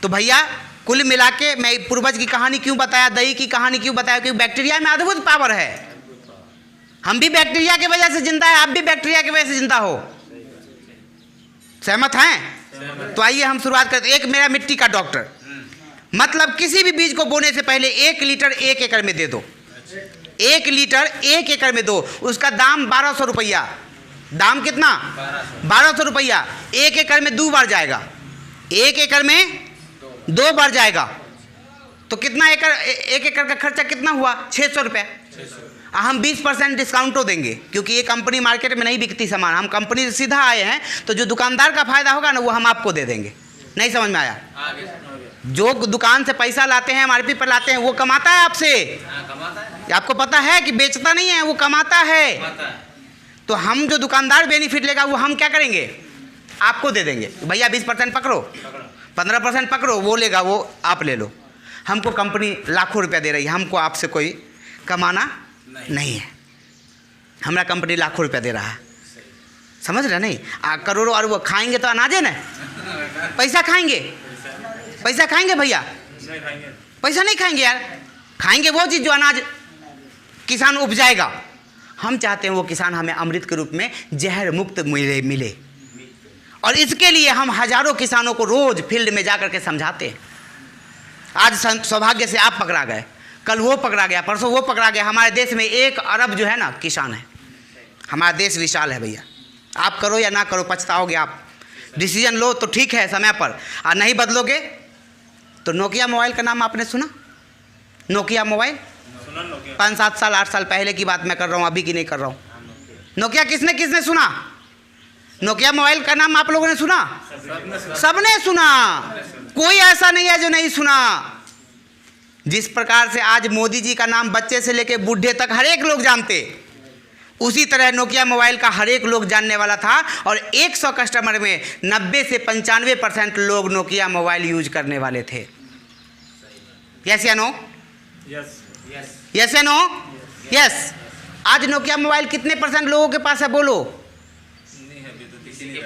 [SPEAKER 1] तो भैया कुल मिला के मैं पूर्वज की कहानी क्यों बताया, दही की कहानी क्यों बताया? क्योंकि बैक्टीरिया में अद्भुत पावर है। हम भी बैक्टीरिया की वजह से जिंदा है, आप भी बैक्टीरिया की वजह से जिंदा हो। सहमत हैं? तो आइए हम शुरुआत करते हैं। एक मेरा मिट्टी का डॉक्टर, मतलब किसी भी बीज को बोने से पहले 1 लीटर 1 एकड़ में दे दो। 1 लीटर 1 एकड़ में दो। उसका दाम 1200 रुपया। दाम कितना? 1200 रुपया। 1 एकड़ में 2 बार जाएगा, 1 एकड़ में 2 बार जाएगा। तो कितना एकड़, 1 एकड़ का खर्चा कितना हुआ? 600 रुपये। हम 20% डिस्काउंटो देंगे, क्योंकि ये कंपनी मार्केट में नहीं बिकती सामान। हम कंपनी से सीधा आए हैं, तो जो दुकानदार का फायदा होगा ना, वो हम आपको दे देंगे। नहीं समझ में आया? जो दुकान से पैसा लाते हैं, MRP पर लाते हैं, वो कमाता है आपसे। आपको पता है कि बेचता नहीं है, वो कमाता है। तो हम जो दुकानदार बेनिफिट लेगा, वो हम क्या करेंगे? आपको दे देंगे। भैया 20% पकड़ो, 15% पकड़ो, वो लेगा, वो आप ले लो। हमको कंपनी लाखों रुपया दे रही है, हमको आपसे कोई कमाना नहीं है। हमारा कंपनी लाखों रुपया दे रहा है, समझ रहे? नहीं करोड़ों। और वो खाएंगे तो अनाजे ना, पैसा खाएंगे, पैसा खाएंगे भैया, पैसा नहीं खाएंगे यार। खाएंगे वो चीज़ जो अनाज किसान उपजाएगा। हम चाहते हैं वो किसान हमें अमृत के रूप में जहर मुक्त मिले। और इसके लिए हम हजारों किसानों को रोज फील्ड में जाकर के समझाते हैं। आज सौभाग्य से आप पकड़ा गए, कल वो पकड़ा गया, परसों वो पकड़ा गया। हमारे देश में 1 अरब जो है ना किसान है। हमारा देश विशाल है भैया। आप करो या ना करो, पछताओगे आप। डिसीजन लो तो ठीक है समय पर, और नहीं बदलोगे तो नोकिया मोबाइल का नाम आपने सुना? नोकिया मोबाइल 5-7 साल 8 साल पहले की बात मैं कर रहा हूँ, अभी की नहीं कर रहा हूँ। नोकिया किसने किसने सुना? नोकिया मोबाइल का नाम आप लोगों ने सुना? सबने सुना, कोई ऐसा नहीं है जो नहीं सुना। जिस प्रकार से आज मोदी जी का नाम बच्चे से लेकर बूढ़े तक हर एक लोग जानते, उसी तरह नोकिया मोबाइल का हर एक लोग जानने वाला था। और 100 कस्टमर में 90 से 95% लोग नोकिया मोबाइल यूज करने वाले थे। यस या नो? यस या नो? यस। आज नोकिया मोबाइल कितने % लोगों के पास है बोलो?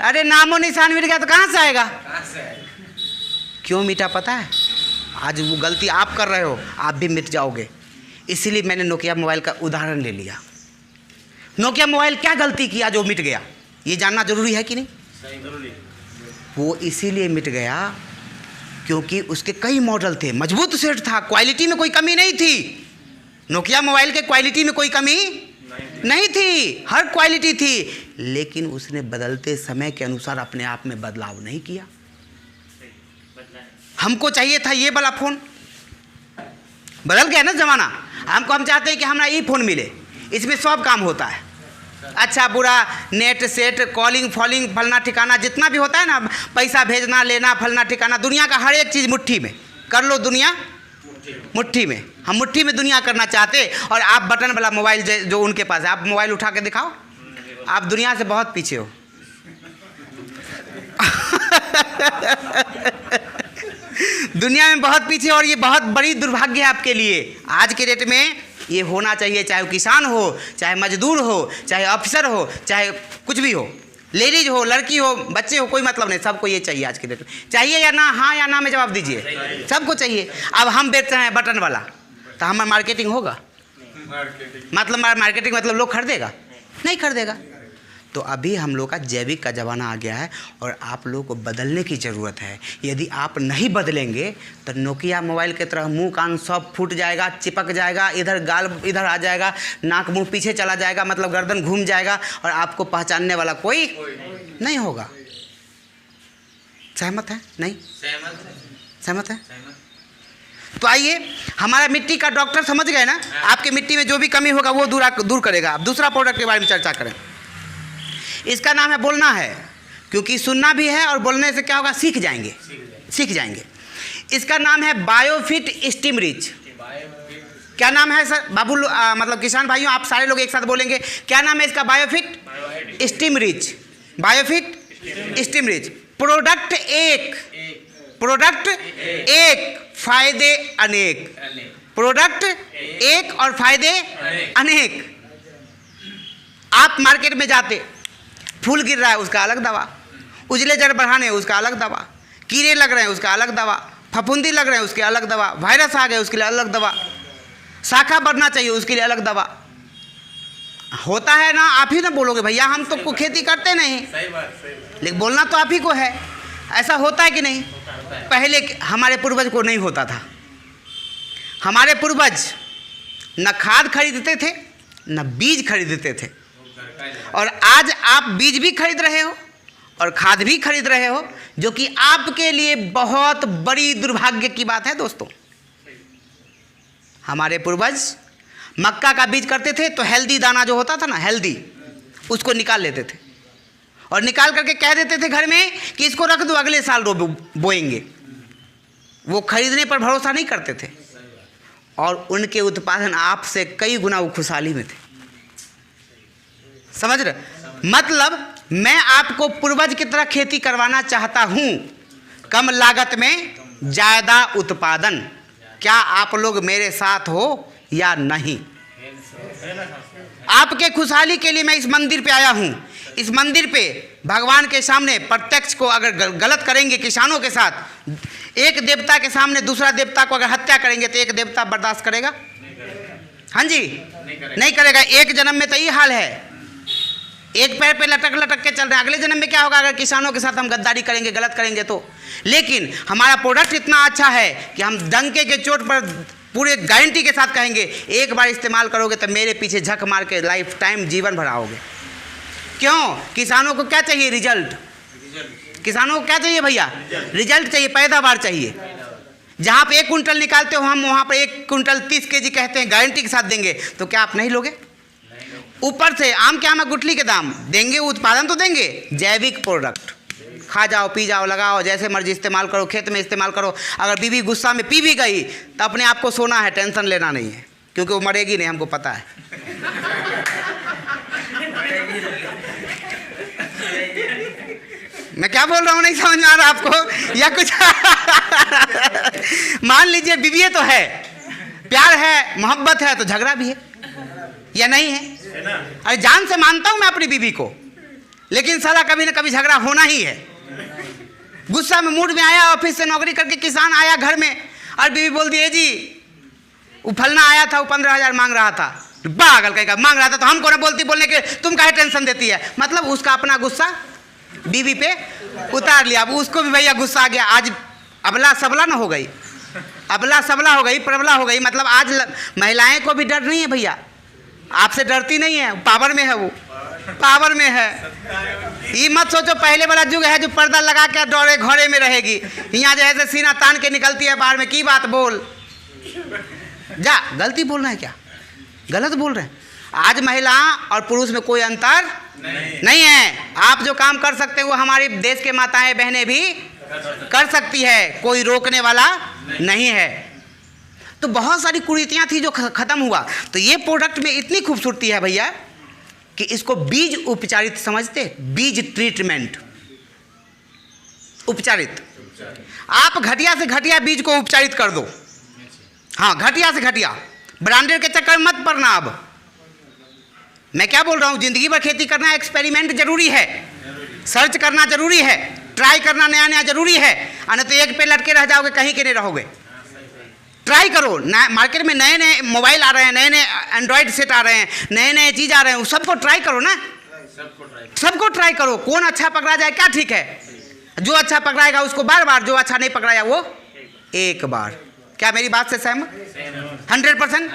[SPEAKER 1] अरे नामो निशान मिट गया तो कहाँ से आएगा? क्यों मिटा पता है? आज वो गलती आप कर रहे हो, आप भी मिट जाओगे। इसीलिए मैंने नोकिया मोबाइल का उदाहरण ले लिया। नोकिया मोबाइल क्या गलती किया जो मिट गया, ये जानना जरूरी है कि नहीं? वो इसीलिए मिट गया क्योंकि उसके कई मॉडल थे, मजबूत सेट था, क्वालिटी में कोई कमी नहीं थी। नोकिया मोबाइल के क्वालिटी में कोई कमी नहीं थी, हर क्वालिटी थी, लेकिन उसने बदलते समय के अनुसार अपने आप में बदलाव नहीं किया। हमको चाहिए था ये वाला फोन, बदल गया ना जमाना। हम चाहते हैं कि हमारा ये फोन मिले, इसमें सब काम होता है, अच्छा बुरा, नेट सेट, कॉलिंग फॉलिंग, फलना ठिकाना, जितना भी होता है ना, पैसा भेजना लेना, फलना ठिकाना, दुनिया का हर एक चीज़ मुट्ठी में कर लो। दुनिया मुट्ठी में, हम मुट्ठी में दुनिया करना चाहते। और आप बटन वाला मोबाइल जो उनके पास है, आप मोबाइल उठा के दिखाओ, आप दुनिया से बहुत पीछे हो। दुनिया में बहुत पीछे, और ये बहुत बड़ी दुर्भाग्य है आपके लिए। आज के डेट में ये होना चाहिए, चाहे वो किसान हो, चाहे मजदूर हो, चाहे अफसर हो, चाहे कुछ भी हो, लेडीज हो, लड़की हो, बच्चे हो, कोई मतलब नहीं, सबको ये चाहिए आज के डेट में। चाहिए या ना? हाँ या ना में जवाब दीजिए। सबको चाहिए। अब हम बेचते हैं बटन वाला, तो हमारा मार्केटिंग होगा? मतलब मार्केटिंग मतलब लोग खरीदेगा? नहीं खरीदेगा। तो अभी हम लोग का जैविक का ज़माना आ गया है और आप लोग को बदलने की ज़रूरत है। यदि आप नहीं बदलेंगे तो नोकिया मोबाइल की तरह मुंह कान सब फूट जाएगा, चिपक जाएगा, इधर गाल इधर आ जाएगा, नाक मुंह पीछे चला जाएगा, मतलब गर्दन घूम जाएगा, और आपको पहचानने वाला कोई नहीं होगा। सहमत है? नहीं सहमत है? तो आइए, हमारा मिट्टी का डॉक्टर समझ गए ना, आपके मिट्टी में जो भी कमी होगा वो दूर करेगा। अब दूसरा प्रोडक्ट के बारे में चर्चा करें। इसका नाम है बोलना है, क्योंकि सुनना भी है और बोलने से क्या होगा, सीख जाएंगे। इसका नाम है बायोफिट स्टीम रिच। क्या नाम है सर? बाबू मतलब किसान भाइयों, आप सारे लोग एक साथ बोलेंगे, क्या नाम है इसका? Biofit steam rich. Biofit steam rich. Product एक, फायदे अनेक। प्रोडक्ट एक और फायदे अनेक। आप मार्केट में जाते, फूल गिर रहा है उसका अलग दवा, उजले जड़ बढ़ाने उसका अलग दवा, कीड़े लग रहे हैं उसका अलग दवा, फफूंदी लग रहे हैं उसके अलग दवा, वायरस आ गए उसके लिए अलग दवा, शाखा बढ़ना चाहिए उसके लिए अलग दवा। होता है ना? आप ही ना बोलोगे भैया, हम तो खेती करते नहीं।
[SPEAKER 2] सही बात।
[SPEAKER 1] लेकिन बोलना तो आप ही को है। ऐसा होता है कि नहीं? पहले हमारे पूर्वज को नहीं होता था। हमारे पूर्वज न खाद खरीदते थे न बीज खरीदते थे, और आज आप बीज भी खरीद रहे हो और खाद भी खरीद रहे हो, जो कि आपके लिए बहुत बड़ी दुर्भाग्य की बात है दोस्तों। हमारे पूर्वज मक्का का बीज करते थे तो हेल्दी दाना जो होता था ना, हेल्दी, उसको निकाल लेते थे और निकाल करके कह देते थे घर में कि इसको रख दो, अगले साल बोएंगे। वो खरीदने पर भरोसा नहीं करते थे, और उनके उत्पादन आपसे कई गुना वो खुशहाली में थे। समझ रहे? मतलब मैं आपको पूर्वज की तरह खेती करवाना चाहता हूं, कम लागत में ज़्यादा उत्पादन। क्या आप लोग मेरे साथ हो या नहीं? आपके खुशहाली के लिए मैं इस मंदिर पे आया हूं। इस मंदिर पे भगवान के सामने प्रत्यक्ष को अगर गलत करेंगे किसानों के साथ, एक देवता के सामने दूसरा देवता को अगर हत्या करेंगे तो एक देवता बर्दाश्त करेगा? हाँ जी, नहीं करेगा। एक जन्म में तो ये हाल है, एक पैर पे लटक के चल रहे हैं। अगले जन्म में क्या होगा अगर किसानों के साथ हम गद्दारी करेंगे, गलत करेंगे तो? लेकिन हमारा प्रोडक्ट इतना अच्छा है कि हम डंके के चोट पर पूरे गारंटी के साथ कहेंगे, एक बार इस्तेमाल करोगे तो मेरे पीछे झक मार के लाइफ टाइम जीवन भर आओगे। क्यों? किसानों को क्या चाहिए? रिजल्ट। किसानों को क्या चाहिए भैया? रिजल्ट चाहिए, पैदावार चाहिए। जहाँ पे 1 कुंटल निकालते हो हम वहाँ पर 1 कुंटल 30 kg कहते हैं, गारंटी के साथ देंगे, तो क्या आप नहीं लोगे? ऊपर से आम के आम में गुठली के दाम देंगे, उत्पादन तो देंगे, जैविक प्रोडक्ट, खा जाओ पी जाओ लगाओ जैसे मर्जी इस्तेमाल करो, खेत में इस्तेमाल करो। अगर बीवी गुस्सा में पी भी गई तो अपने आप को सोना है, टेंशन लेना नहीं है, क्योंकि वो मरेगी नहीं, हमको पता है। मैं क्या बोल रहा हूँ नहीं समझ में आ रहा आपको या कुछ? मान लीजिए बीवी तो है, प्यार है, मोहब्बत है, तो झगड़ा भी है या नहीं है? अरे जान से मानता हूं मैं अपनी बीवी को, लेकिन साला कभी ना कभी झगड़ा होना ही है। गुस्सा में मूड में आया, ऑफिस से नौकरी करके किसान आया घर में, और बीवी बोल दी, जी वो फलना आया था, वो 15,000 मांग रहा था, पागल कहीं का मांग रहा था, तो हमको ना बोलती बोलने के, तुम काहे टेंशन देती है? मतलब उसका अपना गुस्सा बीवी पे उतार लिया। अब उसको भी भैया गुस्सा आ गया, आज अबला सबला ना हो गई, अबला सबला हो गई, प्रबला हो गई। मतलब आज महिलाएं को भी डर नहीं है भैया, आपसे डरती नहीं है, पावर में है, वो पावर में है। ये मत सोचो पहले वाला युग है जो पर्दा लगा के डोरे घोड़े में रहेगी, यहाँ जैसे सीना तान के निकलती है बाहर में, की बात बोल जा, गलती बोल रहे हैं क्या? गलत बोल रहे हैं। आज महिला और पुरुष में कोई अंतर नहीं है। आप जो काम कर सकते हैं वो हमारी देश के माताएं बहनें भी कर सकती है, कोई रोकने वाला नहीं है। तो बहुत सारी कुरीतियां थी जो खत्म हुआ। तो ये प्रोडक्ट में इतनी खूबसूरती है भैया कि इसको बीज उपचारित समझते, बीज ट्रीटमेंट उपचारित। आप घटिया से घटिया बीज को उपचारित कर दो, हाँ घटिया से घटिया, ब्रांडेड के चक्कर में मत पड़ना। अब मैं क्या बोल रहा हूँ, जिंदगी भर खेती करना, एक्सपेरिमेंट जरूरी है, सर्च करना जरूरी है, ट्राई करना नया नया जरूरी है, नहीं तो एक पे लटके रह जाओगे, कहीं के नहीं रहोगे। ट्राई करो, मार्केट में नए नए मोबाइल आ रहे हैं, नए नए एंड्रॉयड सेट आ रहे हैं, नए नए चीज़ आ रहे हैं, सबको ट्राई करो ना, सबको ट्राई करो, कौन अच्छा पकड़ा जाए क्या ठीक है। जो अच्छा पकड़ाएगा उसको बार बार, जो अच्छा नहीं पकड़ाया वो एक बार। क्या मेरी बात से सहमत? 100%।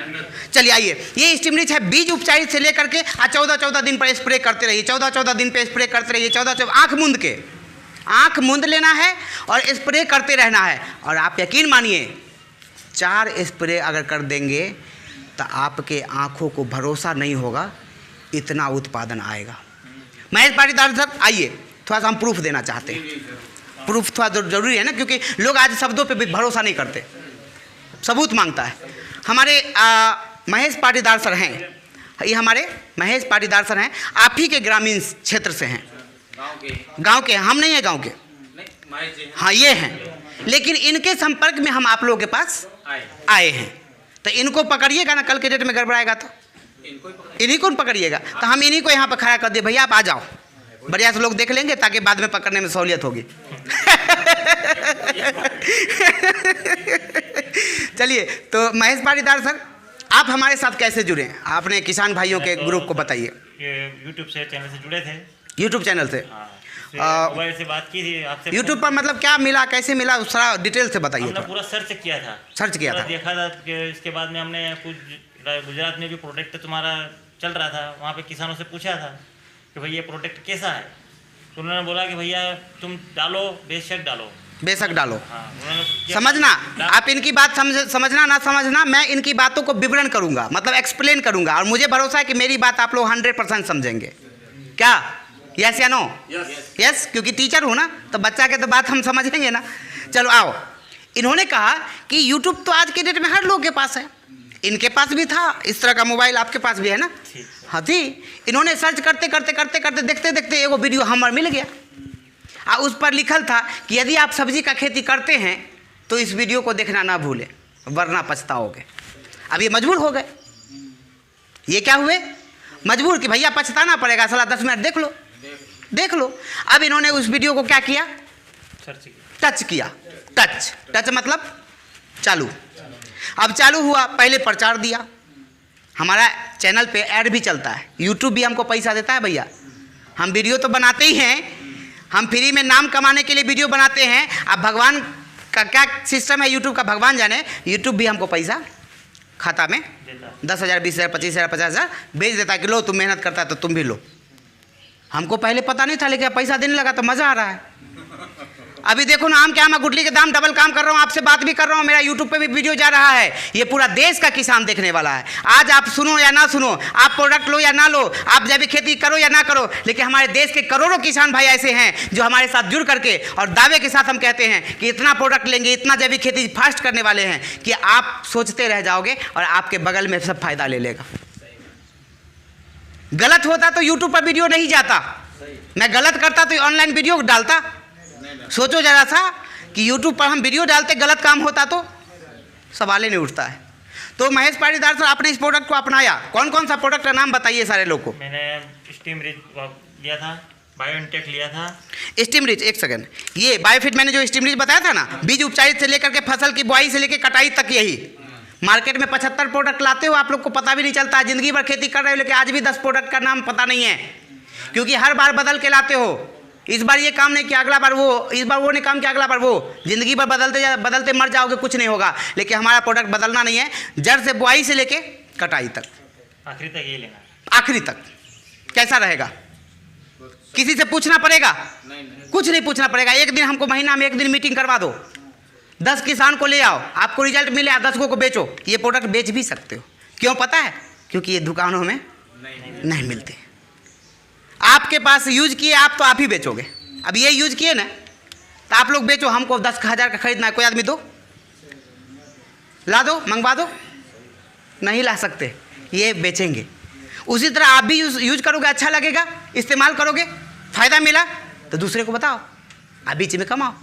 [SPEAKER 1] चलिए आइए, ये स्टिमरिच है, बीज उपचारित से लेकर के 14-14 दिन पर स्प्रे करते रहिए, 14-14 दिन पे स्प्रे करते रहिए, 14 आँख मूंद के, आँख मूंद लेना है और स्प्रे करते रहना है। और आप यकीन मानिए 4 स्प्रे अगर कर देंगे तो आपके आँखों को भरोसा नहीं होगा, इतना उत्पादन आएगा। महेश पाटीदार सर आइए, थोड़ा सा हम प्रूफ देना चाहते हैं। प्रूफ थोड़ा जरूरी है ना, क्योंकि लोग आज शब्दों पे भी भरोसा नहीं करते, सबूत मांगता है। हमारे महेश पाटीदार सर हैं, ये हमारे महेश पाटीदार सर हैं, आप ही के ग्रामीण क्षेत्र से हैं, गांव के। हम नहीं है गांव के, हाँ ये हैं, लेकिन इनके संपर्क में हम आप लोगों के पास आए हैं। तो इनको पकड़िएगा ना, कल के डेट में गड़बड़ाएगा तो इन्हीं को पकड़िएगा। तो हम इन्हीं को यहाँ पर खड़ा कर दिए, भैया आप आ जाओ, बढ़िया से लोग देख लेंगे ताकि बाद में पकड़ने में सहूलियत होगी। चलिए, तो महेश पाटीदार सर आप हमारे साथ कैसे जुड़े? आपने किसान भाइयों के ग्रुप को बताइए।
[SPEAKER 3] यूट्यूब से चैनल से जुड़े थे।
[SPEAKER 1] यूट्यूब चैनल से
[SPEAKER 3] मोबाइल से बात की थी आपसे।
[SPEAKER 1] यूट्यूब पर मतलब क्या मिला, कैसे मिला, उस सारा डिटेल से बताइए।
[SPEAKER 3] हमने पूरा सर्च किया था,
[SPEAKER 1] सर्च किया था,
[SPEAKER 3] देखा था कि इसके बाद में हमने कुछ गुजरात में भी प्रोडक्ट तुम्हारा चल रहा था, वहाँ पे किसानों से पूछा था कि भाई ये प्रोडक्ट कैसा है, तो उन्होंने बोला कि भैया तुम डालो, बेशक डालो,
[SPEAKER 1] बेशक डालो।
[SPEAKER 3] हाँ,
[SPEAKER 1] समझना, आप इनकी बात समझना ना समझना, मैं इनकी बातों को विवरण करूंगा, मतलब एक्सप्लेन करूंगा, और मुझे भरोसा है कि मेरी बात आप लोग 100% समझेंगे। क्या यस या नो? यस, क्योंकि टीचर हूँ ना, तो बच्चा के तो बात हम समझेंगे ना। चलो आओ। इन्होंने कहा कि यूट्यूब तो आज के डेट में हर लोग के पास है, इनके पास भी था, इस तरह का मोबाइल आपके पास भी है ना? हाँ थी। इन्होंने सर्च करते करते करते करते देखते देखते एगो वीडियो हमारा मिल गया, और उस पर लिखल था कि यदि आप सब्जी का खेती करते हैं तो इस वीडियो को देखना ना भूलें, वरना पछताओगे। अब ये मजबूर हो गए, ये क्या हुए? मजबूर कि भैया पछताना पड़ेगा, साला 10 मिनट देख लो। अब इन्होंने उस वीडियो को क्या किया? टच किया। टच मतलब चालू। अब चालू हुआ, पहले प्रचार दिया, हमारा चैनल पे ऐड भी चलता है, यूट्यूब भी हमको पैसा देता है भैया। हम वीडियो तो बनाते ही हैं, हम फ्री में नाम कमाने के लिए वीडियो बनाते हैं। अब भगवान का क्या सिस्टम है यूट्यूब का, भगवान जाने, यूट्यूब भी हमको पैसा खाता में 10,000, 20,000, 25,000, 50,000 भेज देता है कि लो तुम मेहनत करता है तो तुम भी लो। हमको पहले पता नहीं था, लेकिन पैसा देने लगा तो मज़ा आ रहा है। अभी देखो ना, आम के आमा गुटली के दाम डबल काम कर रहा हूँ, आपसे बात भी कर रहा हूँ, मेरा यूट्यूब पे भी वीडियो जा रहा है। ये पूरा देश का किसान देखने वाला है। आज आप सुनो या ना सुनो, आप प्रोडक्ट लो या ना लो, आप जैविक खेती करो या ना करो, लेकिन हमारे देश के करोड़ों किसान भाई ऐसे हैं जो हमारे साथ जुड़ करके और दावे के साथ हम कहते हैं कि इतना प्रोडक्ट लेंगे, इतना जैविक खेती फास्ट करने वाले हैं कि आप सोचते रह जाओगे और आपके बगल में सब फायदा ले लेगा। गलत होता तो यूट्यूब पर वीडियो नहीं जाता, मैं गलत करता तो ऑनलाइन वीडियो डालता। सोचो जरा सा कि यूट्यूब पर हम वीडियो डालते, गलत काम होता तो सवाल ही नहीं उठता है। तो महेश पाटीदार सर, आपने इस प्रोडक्ट को अपनाया, कौन कौन सा प्रोडक्ट का नाम बताइए सारे लोग को।
[SPEAKER 3] मैंने स्टीम रिच लिया था, बायोइनटेक लिया था।
[SPEAKER 1] स्टीम रिच, एक सेकंड, ये बायोफिट मैंने जो स्टीम रिच बताया था ना, बीज उपचारित से लेकर के फसल की बुआई से लेकर कटाई तक, यही मार्केट में 75 प्रोडक्ट लाते हो, आप लोग को पता भी नहीं चलता। जिंदगी भर खेती कर रहे हो लेकिन आज भी 10 प्रोडक्ट का नाम पता नहीं है, क्योंकि हर बार बदल के लाते हो। इस बार ये काम नहीं किया, अगला बार वो, इस बार वो नहीं काम किया, अगला बार वो, जिंदगी भर बदलते मर जाओगे, कुछ नहीं होगा। लेकिन हमारा प्रोडक्ट बदलना नहीं है, जड़ से बुआई से लेके कटाई तक,
[SPEAKER 3] आखिरी तक ये लेना,
[SPEAKER 1] आखिरी तक। कैसा रहेगा? किसी से पूछना पड़ेगा? कुछ नहीं पूछना पड़ेगा। एक दिन हमको महीना में एक दिन मीटिंग करवा दो, 10 किसान को ले आओ, आपको रिजल्ट मिले, 10 को बेचो। ये प्रोडक्ट बेच भी सकते हो, क्यों पता है? क्योंकि ये दुकानों में नहीं मिलते। आपके पास यूज किए आप, तो आप ही बेचोगे। अब ये यूज किए ना, तो आप लोग बेचो, हमको 10,000 का खरीदना है, कोई आदमी दो, ला दो, मंगवा दो, नहीं ला सकते, ये बेचेंगे। उसी तरह आप भी यूज करोगे, अच्छा लगेगा, इस्तेमाल करोगे, फ़ायदा मिला तो दूसरे को बताओ, आप बीच में कमाओ।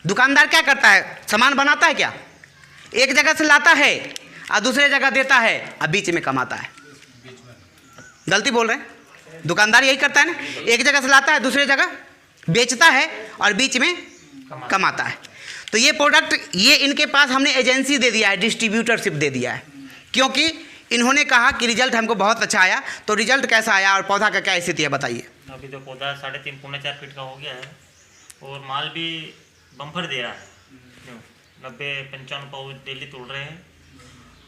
[SPEAKER 1] दुकानदार क्या करता है? सामान बनाता है क्या? एक जगह से लाता है और दूसरे जगह देता है, अब बीच में कमाता है। गलती बोल रहे हैं? दुकानदार यही करता है ना, एक जगह से लाता है, दूसरे जगह बेचता है और बीच में कमाता है। तो ये प्रोडक्ट, ये इनके पास हमने एजेंसी दे दिया है, डिस्ट्रीब्यूटरशिप दे दिया है, क्योंकि इन्होंने कहा कि रिजल्ट हमको बहुत अच्छा आया। तो रिजल्ट कैसा आया और पौधा का क्या स्थिति है बताइए।
[SPEAKER 3] अभी तो पौधा 3.5 पौने 4 फीट का हो गया है और माल भी बम्फर दे रहा है, 90-55 पाउच डेली तोड़ रहे हैं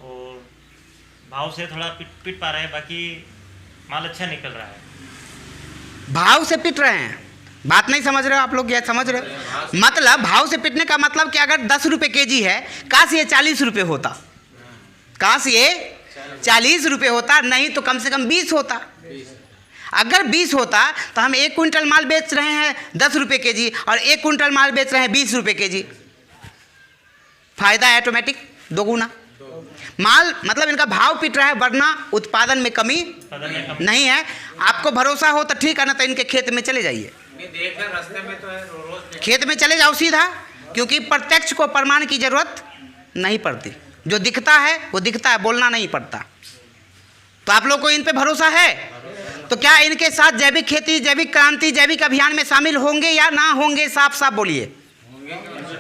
[SPEAKER 3] और भाव से थोड़ा पिट पा रहे हैं, बाकी माल अच्छा निकल रहा है।
[SPEAKER 1] भाव से पिट रहे हैं, बात नहीं समझ रहे हो आप लोग? या समझ रहे हो? मतलब भाव से पिटने का मतलब कि अगर 10 रुपये केजी है, काश ये 40 रुपये होता, काश ये 40 रुपये होता, नहीं तो कम से कम 20 होता। अगर 20 होता तो हम 1 क्विंटल माल बेच रहे हैं 10 रुपये केजी और 1 क्विंटल माल बेच रहे हैं 20 रुपये केजी, फायदा ऑटोमेटिक दोगुना। माल मतलब इनका भाव पिट रहा है, वरना उत्पादन में कमी नहीं है। आपको भरोसा हो तो ठीक है, ना तो इनके खेत में चले जाइए,
[SPEAKER 2] रास्ते में तो है, रोज
[SPEAKER 1] खेत में चले जाओ सीधा, क्योंकि प्रत्यक्ष को प्रमाण की जरूरत नहीं पड़ती। जो दिखता है वो दिखता है, बोलना नहीं पड़ता। तो आप लोग को इन पे भरोसा है? तो क्या इनके साथ जैविक खेती, जैविक क्रांति, जैविक अभियान में शामिल होंगे या ना होंगे? साफ साफ बोलिए।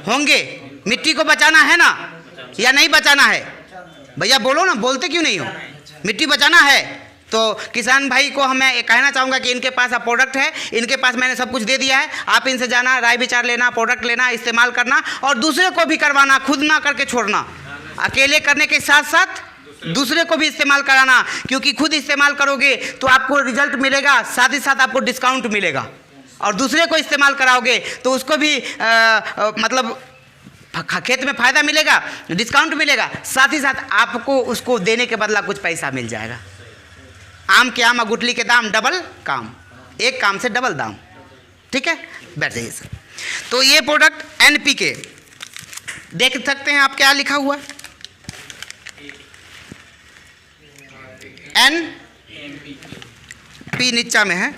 [SPEAKER 1] होंगे। मिट्टी को बचाना है ना, या नहीं बचाना है? भैया बोलो ना, बोलते क्यों नहीं हो? मिट्टी बचाना है तो किसान भाई को मैं कहना चाहूँगा कि इनके पास अब प्रोडक्ट है, इनके पास मैंने सब कुछ दे दिया है। आप इनसे जाना, राय विचार लेना, प्रोडक्ट लेना, इस्तेमाल करना और दूसरे को भी करवाना, खुद ना करके छोड़ना। अकेले करने के साथ साथ दूसरे को भी इस्तेमाल कराना, क्योंकि खुद इस्तेमाल करोगे तो आपको रिजल्ट मिलेगा, साथ ही साथ आपको डिस्काउंट मिलेगा, और दूसरे को इस्तेमाल कराओगे तो उसको भी मतलब खेत में फ़ायदा मिलेगा, डिस्काउंट मिलेगा, साथ ही साथ आपको उसको देने के बदला कुछ पैसा मिल जाएगा। आम के आम, गुठली के दाम, डबल काम, एक काम से डबल दाम। ठीक है, बैठ जाइए सर। तो ये प्रोडक्ट NPK देख सकते हैं आप, क्या लिखा हुआ? NP नीचा में है,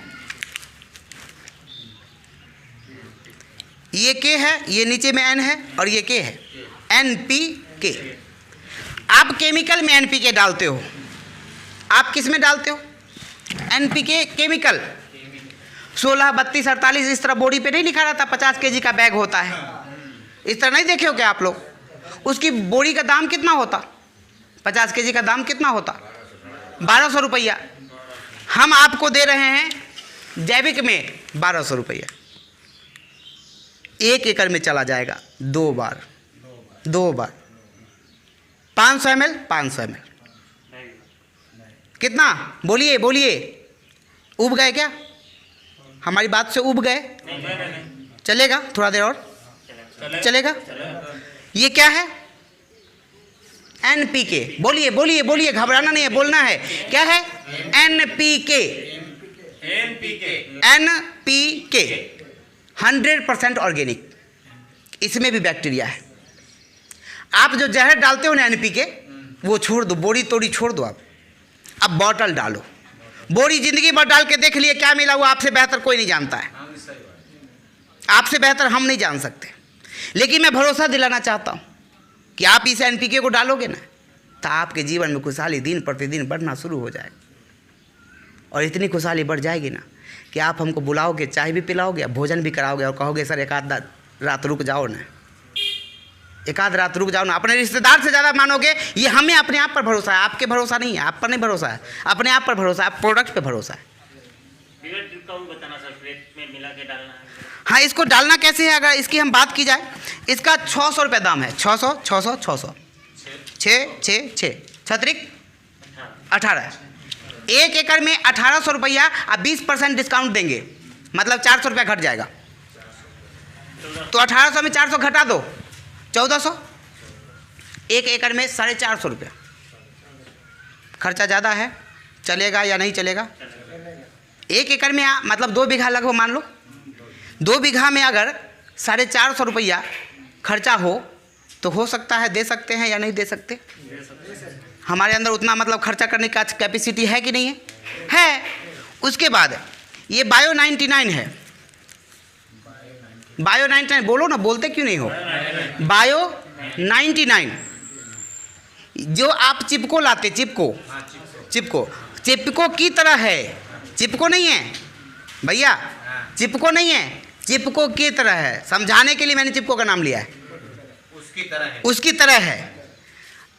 [SPEAKER 1] ये K है, ये नीचे में N है और ये K है, NPK। आप केमिकल में NPK डालते हो, आप किस में डालते हो? NPK chemical. 16, 32, 48 इस तरह बॉडी पे नहीं लिखा रहता 50 kg का बैग होता है, इस तरह नहीं देखे हो क्या आप लोग? उसकी बॉडी का दाम कितना होता? 50 kg का दाम कितना होता? 1200 रुपया। हम आपको दे रहे हैं जैविक में 1200 रुपया। 1 एकड़ में चला जाएगा 2 बार 500 ml 500 ml। कितना? बोलिए बोलिए, उब गए क्या? हमारी बात से उब गए? चलेगा थोड़ा देर और चलेगा। ये क्या है? NPK। बोलिए बोलिए बोलिए, घबराना नहीं है, बोलना है। क्या है? NPK। NPK 100% organic. इसमें भी बैक्टीरिया है। आप जो जहर डालते हो ना NPK, वो छोड़ दो, बोरी तोड़ी छोड़ दो आप। अब बॉटल डालो। बोरी जिंदगी भर डाल के देख लिए, क्या मिला हुआ आपसे बेहतर कोई नहीं जानता है। आपसे बेहतर हम नहीं जान सकते। लेकिन मैं भरोसा दिलाना चाहता हूँ कि आप इस NPK को डालोगे ना, तो आपके जीवन में खुशहाली दिन प्रतिदिन बढ़ना शुरू हो जाएगी। और इतनी खुशहाली बढ़ जाएगी ना कि आप हमको बुलाओगे, चाय भी पिलाओगे, भोजन भी कराओगे और कहोगे सर एक आध रात रुक जाओ ना, एक आध रात रुक जाओ ना। अपने रिश्तेदार से ज़्यादा मानोगे। ये हमें अपने आप पर भरोसा है, आपके भरोसा नहीं है, आप पर नहीं भरोसा है, अपने आप पर भरोसा है, आप प्रोडक्ट पे भरोसा है।
[SPEAKER 3] बताना सर, प्लेट में मिला के डालना है।
[SPEAKER 1] हाँ, इसको डालना कैसे है अगर इसकी हम बात की जाए, इसका 600 रुपये दाम है। 600 600 600 6 6 6 छत्रिक 18। 1 एकड़ में 1800 रुपया। अब 20% डिस्काउंट देंगे, मतलब 400 रुपया घट जाएगा। तो 1800 में 400 घटा दो, 1400। 1 एकड़ में 450 रुपया। खर्चा ज़्यादा है, चलेगा या नहीं चलेगा? 1 एकड़ में मतलब 2 बीघा लगभग मान लो। 2 बीघा में अगर 450 रुपया खर्चा हो तो हो सकता है, दे सकते हैं या नहीं दे सकते? हमारे अंदर उतना मतलब खर्चा करने का कैपेसिटी है कि नहीं है? है। उसके बाद ये बायो 99 है। बायो 99 बोलो ना, बोलते क्यों नहीं हो? बायो 99 जो आप चिपको लाते, चिपको की तरह है। चिपको नहीं है भैया, चिपको नहीं है, चिपको की तरह है। समझाने के लिए मैंने चिपको का नाम लिया है। उसकी तरह है।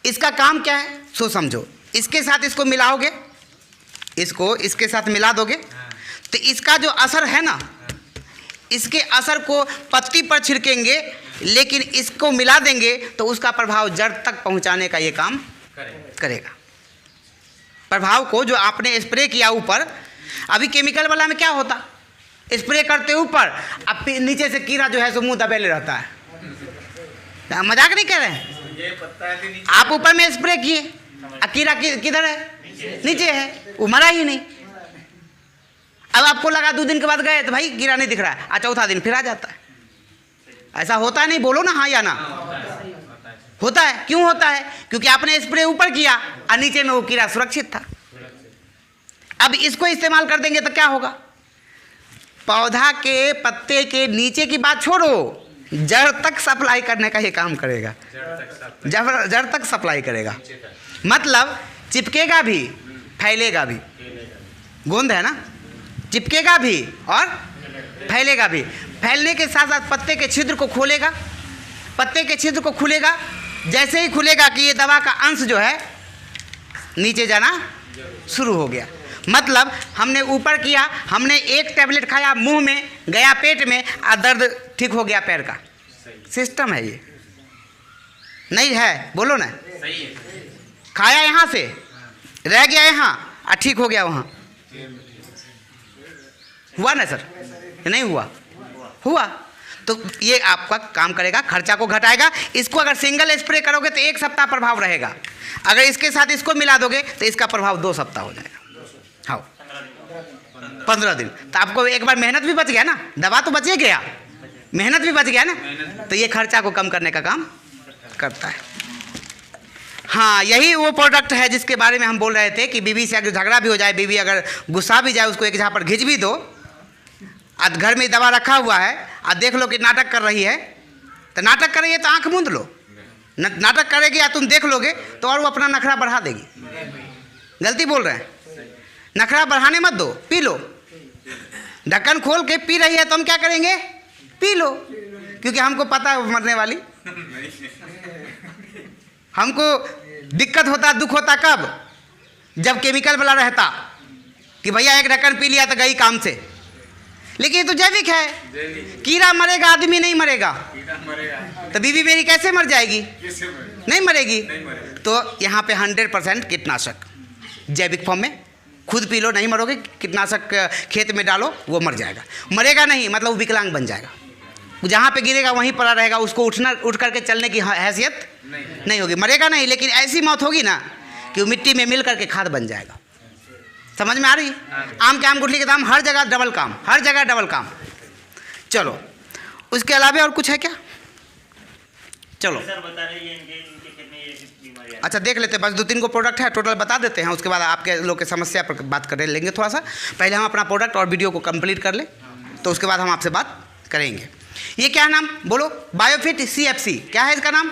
[SPEAKER 1] इसका काम क्या है सो समझो। इसके साथ इसको मिलाओगे, इसको इसके साथ मिला दोगे तो इसका जो असर है ना, इसके असर को पत्ती पर छिड़केंगे, लेकिन इसको मिला देंगे तो उसका प्रभाव जड़ तक पहुंचाने का ये काम करेगा। प्रभाव को जो आपने स्प्रे किया ऊपर, अभी केमिकल वाला में क्या होता, स्प्रे करते ऊपर, अब नीचे से कीड़ा जो है सो मुंह दबेले रहता है। मजाक नहीं कर रहे हैं। आप ऊपर में स्प्रे किए, कीड़ा किधर है? नीचे है, वो मरा ही नहीं। अब आपको लगा 2 दिन के बाद गए तो भाई कीड़ा नहीं दिख रहा है, चौथा दिन फिर आ जाता है। ऐसा होता है नहीं? बोलो ना हाँ या ना। होता है। क्यों होता है? क्योंकि आपने स्प्रे ऊपर किया और नीचे में वो कीड़ा सुरक्षित था। अब इसको इस्तेमाल कर देंगे तो क्या होगा? पौधा के पत्ते के नीचे की बात छोड़ो, जड़ तक सप्लाई करने का ये काम करेगा। जड़ तक सप्लाई करेगा, मतलब चिपकेगा भी, फैलेगा भी। गोंद है ना, चिपकेगा भी और फैलेगा भी। फैलने के साथ साथ पत्ते के छिद्र को खोलेगा। पत्ते के छिद्र को खुलेगा, जैसे ही खुलेगा कि ये दवा का अंश जो है नीचे जाना शुरू हो गया। मतलब हमने ऊपर किया, हमने 1 टैबलेट खाया, मुंह में गया, पेट में, और दर्द ठीक हो गया पैर का। सिस्टम है ये, नहीं है? बोलो ना। खाया यहाँ से, रह गया यहाँ और ठीक हो गया वहाँ। हुआ ना सर? नहीं हुआ? हुआ। तो ये आपका काम करेगा, खर्चा को घटाएगा। इसको अगर सिंगल स्प्रे करोगे तो 1 सप्ताह प्रभाव रहेगा। अगर इसके साथ इसको मिला दोगे तो इसका प्रभाव 2 सप्ताह हो जाएगा। हाँ, 15 दिन। तो आपको एक बार मेहनत भी बच गया ना, दवा तो बच ही गया, मेहनत भी बच गया ना, तो ये खर्चा को कम करने का काम करता है। हाँ, यही वो प्रोडक्ट है जिसके बारे में हम बोल रहे थे कि बीवी से अगर झगड़ा भी हो जाए, बीवी अगर गुस्सा भी जाए, उसको एक जगह पर घिंच भी दो। आज घर में दवा रखा हुआ है, आज देख लो कि नाटक कर रही है, तो नाटक कर रही है तो आंख मूंद लो। नाटक करेगी या तुम देख लोगे तो और वो अपना नखरा बढ़ा देगी। गलती बोल रहे हैं, नखरा बढ़ाने मत दो, पी लो। ढक्कन खोल के पी रही है तो हम क्या करेंगे? पी लो, क्योंकि हमको पता है मरने वाली। हमको दिक्कत होता, दुख होता कब? जब केमिकल वाला रहता कि भैया 1 ढक्कन पी लिया तो गई काम से। लेकिन ये तो जैविक है। कीड़ा मरेगा, आदमी नहीं मरेगा। तो बीवी मेरी कैसे मर जाएगी? नहीं मरेगी। तो यहाँ पे 100% कीटनाशक जैविक फॉर्म में। खुद पी लो, नहीं मरोगे। कीटनाशक खेत में डालो, वो मर जाएगा। मरेगा नहीं मतलब वो विकलांग बन जाएगा। जहाँ पे गिरेगा वहीं पड़ा रहेगा, उसको उठ करके चलने की हैसियत नहीं होगी, मरेगा नहीं, लेकिन ऐसी मौत होगी ना कि वो मिट्टी में मिल करके खाद बन जाएगा। समझ में आ रही? आम के आम गुठली के दाम, हर जगह डबल काम, हर जगह डबल काम। चलो उसके अलावा और कुछ है क्या? चलो
[SPEAKER 3] सर बता रही है इनके खेत में ये बीमारी।
[SPEAKER 1] अच्छा देख लेते हैं, बस 2-3 को प्रोडक्ट है, टोटल बता देते हैं, उसके बाद आपके लोग की समस्या पर बात कर लेंगे थोड़ा सा। पहले हम अपना प्रोडक्ट और वीडियो को कंप्लीट कर लें, तो उसके बाद हम आपसे बात करेंगे। ये क्या नाम बोलो? बायोफिट CFC। क्या है इसका नाम?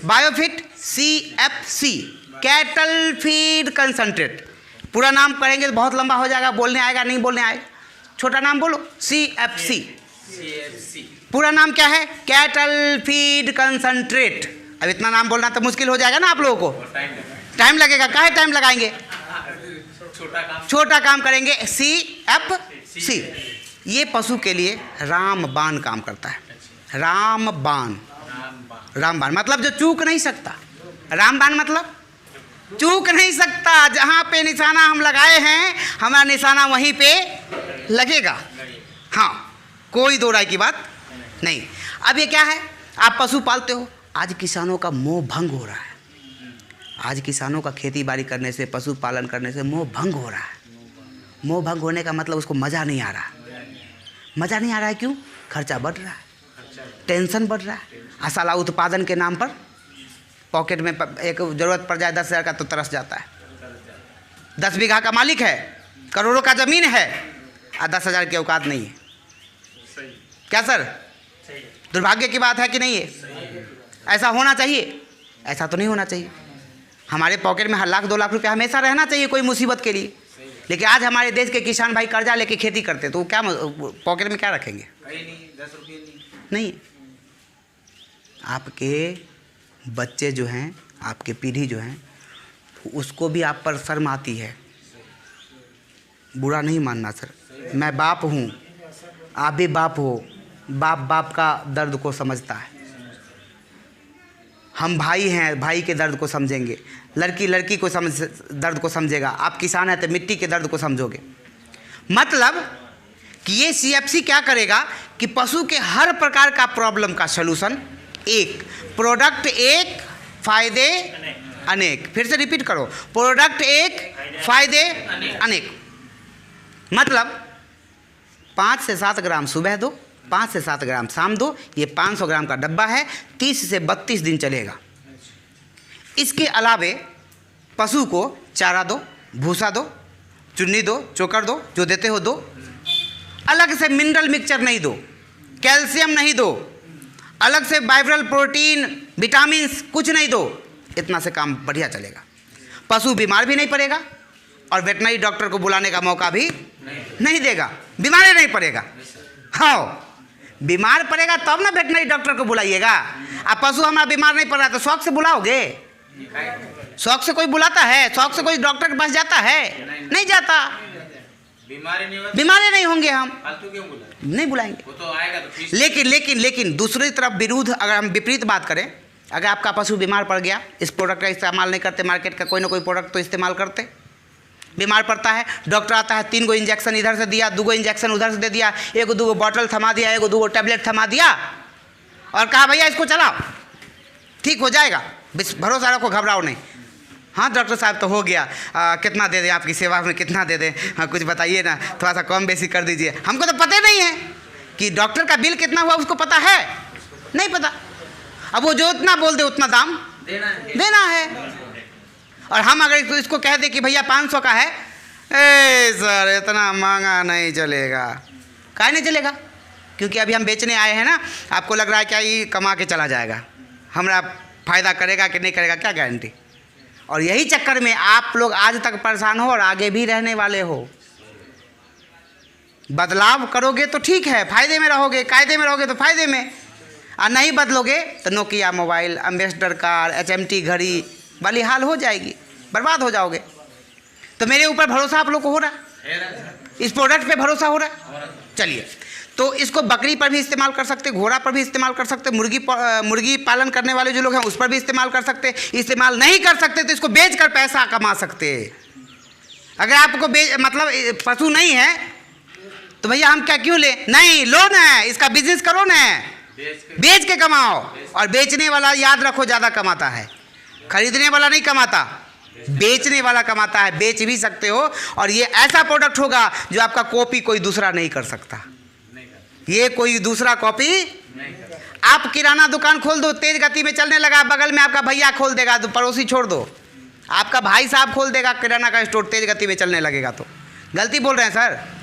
[SPEAKER 1] बायोफिट CFC, कैटल फीड कंसंट्रेट। पूरा नाम करेंगे तो बहुत लंबा हो जाएगा, बोलने आएगा नहीं, बोलने आएगा। छोटा नाम बोलो, CFC। पूरा नाम क्या है? Cattle feed concentrate. अब इतना नाम बोलना तो मुश्किल हो जाएगा ना आप लोगों को, टाइम लगेगा। काहे टाइम लगाएंगे? छोटा काम करेंगे, CFC। ये पशु के लिए रामबाण काम करता है। रामबाण मतलब जो चूक नहीं सकता। रामबाण मतलब चूक नहीं सकता, जहाँ पे निशाना हम लगाए हैं हमारा निशाना वहीं पे लगेगा। हाँ, कोई दो राय की बात नहीं। अब ये क्या है? आप पशु पालते हो, आज किसानों का मोह भंग हो रहा है। आज किसानों का खेती बाड़ी करने से, पशु पालन करने से मोह भंग हो रहा है। मोह भंग होने का मतलब उसको मज़ा नहीं आ रहा। मज़ा नहीं आ रहा है क्यों? खर्चा बढ़ रहा है, टेंशन बढ़ रहा है। असाला उत्पादन के नाम पर पॉकेट में एक ज़रूरत पड़ जाए 10,000 का तो तरस जाता है। 10 बीघा का मालिक है, करोड़ों का ज़मीन है, और 10,000 की औकात नहीं है। क्या सर? दुर्भाग्य की बात है कि नहीं है? ऐसा होना चाहिए? ऐसा तो नहीं होना चाहिए। हमारे पॉकेट में 1,00,000-2 लाख रुपया हमेशा रहना चाहिए कोई मुसीबत के लिए। लेकिन आज हमारे देश के किसान भाई कर्जा लेके खेती करते, तो क्या पॉकेट में क्या रखेंगे?
[SPEAKER 2] नहीं, 10 रुपये
[SPEAKER 1] नहीं। आपके बच्चे जो हैं, आपके पीढ़ी जो हैं, उसको भी आप पर शर्म आती है। बुरा नहीं मानना सर, मैं बाप हूँ, आप भी बाप हो। बाप का दर्द को समझता है। हम भाई हैं, भाई के दर्द को समझेंगे। लड़की को दर्द को समझेगा। आप किसान हैं तो मिट्टी के दर्द को समझोगे। मतलब कि ये CFC क्या करेगा कि पशु के हर प्रकार का प्रॉब्लम का सलूशन एक, प्रोडक्ट एक, फायदे अनेक। फिर से रिपीट करो, प्रोडक्ट एक, फायदे अनेक। मतलब 5 से 7 ग्राम सुबह दो, 5 से 7 ग्राम शाम दो। ये 500 ग्राम का डब्बा है, 30 से 32 दिन चलेगा। इसके अलावे पशु को चारा दो, भूसा दो, चुन्नी दो, चोकर दो, जो देते हो दो। अलग से मिनरल मिक्सचर नहीं दो, कैल्शियम नहीं दो, अलग से वाइब्रल प्रोटीन, विटामिन कुछ नहीं दो। इतना से काम बढ़िया चलेगा। पशु बीमार भी नहीं पड़ेगा और वेटनरी डॉक्टर को बुलाने का मौका भी नहीं देगा। बीमार नहीं पड़ेगा। हाँ, बीमार पड़ेगा तब ना वेटनरी डॉक्टर को बुलाइएगा। अब पशु हमारा बीमार नहीं पड़ रहा तो शौक से बुलाओगे? शौक से कोई बुलाता है? शौक से कोई डॉक्टर के पास जाता है? नहीं जाता। बीमारी नहीं होंगे हम, नहीं बुलाएंगे।
[SPEAKER 2] वो तो आएगा तो फीस।
[SPEAKER 1] लेकिन दूसरी तरफ विरुद्ध अगर हम विपरीत बात करें, अगर आपका पशु बीमार पड़ गया, इस प्रोडक्ट का इस्तेमाल नहीं करते, मार्केट का कोई ना कोई प्रोडक्ट तो इस्तेमाल करते। बीमार पड़ता है, डॉक्टर आता है, 3 गो इंजेक्शन इधर से दिया, 2 गो इंजेक्शन उधर से दे दिया, 1-2 गो बॉटल थमा दिया, 1-2 गो टैबलेट थमा दिया और कहा भैया इसको चलाओ, ठीक हो जाएगा, भरोसा रखो, घबराओ नहीं। हाँ डॉक्टर साहब तो हो गया, कितना दे दें आपकी सेवा में, कितना दे दें? हाँ कुछ बताइए ना, थोड़ा सा कम बेसी कर दीजिए। हमको तो पता नहीं है कि डॉक्टर का बिल कितना हुआ, उसको पता है? नहीं पता। अब वो जो उतना बोल दे उतना दाम देना है। और हम अगर इसको कह दें कि भैया 500 का है, ए सर इतना महंगा नहीं चलेगा। काहे नहीं चलेगा? क्योंकि अभी हम बेचने आए हैं ना, आपको लग रहा है क्या ये कमा के चला जाएगा, हमारा फ़ायदा करेगा कि नहीं करेगा, क्या गारंटी? और यही चक्कर में आप लोग आज तक परेशान हो और आगे भी रहने वाले हो। बदलाव करोगे तो ठीक है, फ़ायदे में रहोगे, कायदे में रहोगे तो फ़ायदे में, और नहीं बदलोगे तो Nokia mobile, ambassador car, HMT घड़ी वाली हाल हो जाएगी, बर्बाद हो जाओगे। तो मेरे ऊपर भरोसा आप लोग को हो रहा है? इस प्रोडक्ट पे भरोसा हो रहा है? चलिए, तो इसको बकरी पर भी इस्तेमाल कर सकते, घोड़ा पर भी इस्तेमाल कर सकते, मुर्गी पालन करने वाले जो लोग हैं उस पर भी इस्तेमाल कर सकते। इस्तेमाल नहीं कर सकते तो इसको बेचकर पैसा कमा सकते। अगर आपको मतलब पशु नहीं है तो भैया हम क्या क्यों लें? नहीं, लोन है, इसका बिजनेस करो ना, बेच के कमाओ। और बेचने वाला याद रखो ज़्यादा कमाता है, खरीदने वाला नहीं कमाता, बेचने वाला कमाता है। बेच भी सकते हो, और ये ऐसा प्रोडक्ट होगा जो आपका कॉपी कोई दूसरा नहीं कर सकता, ये कोई दूसरा कॉपी। आप किराना दुकान खोल दो, तेज गति में चलने लगा, बगल में आपका भैया खोल देगा, तो पड़ोसी छोड़ दो, आपका भाई साहब खोल देगा किराना का स्टोर, तेज गति में चलने लगेगा, तो गलती बोल रहे हैं सर?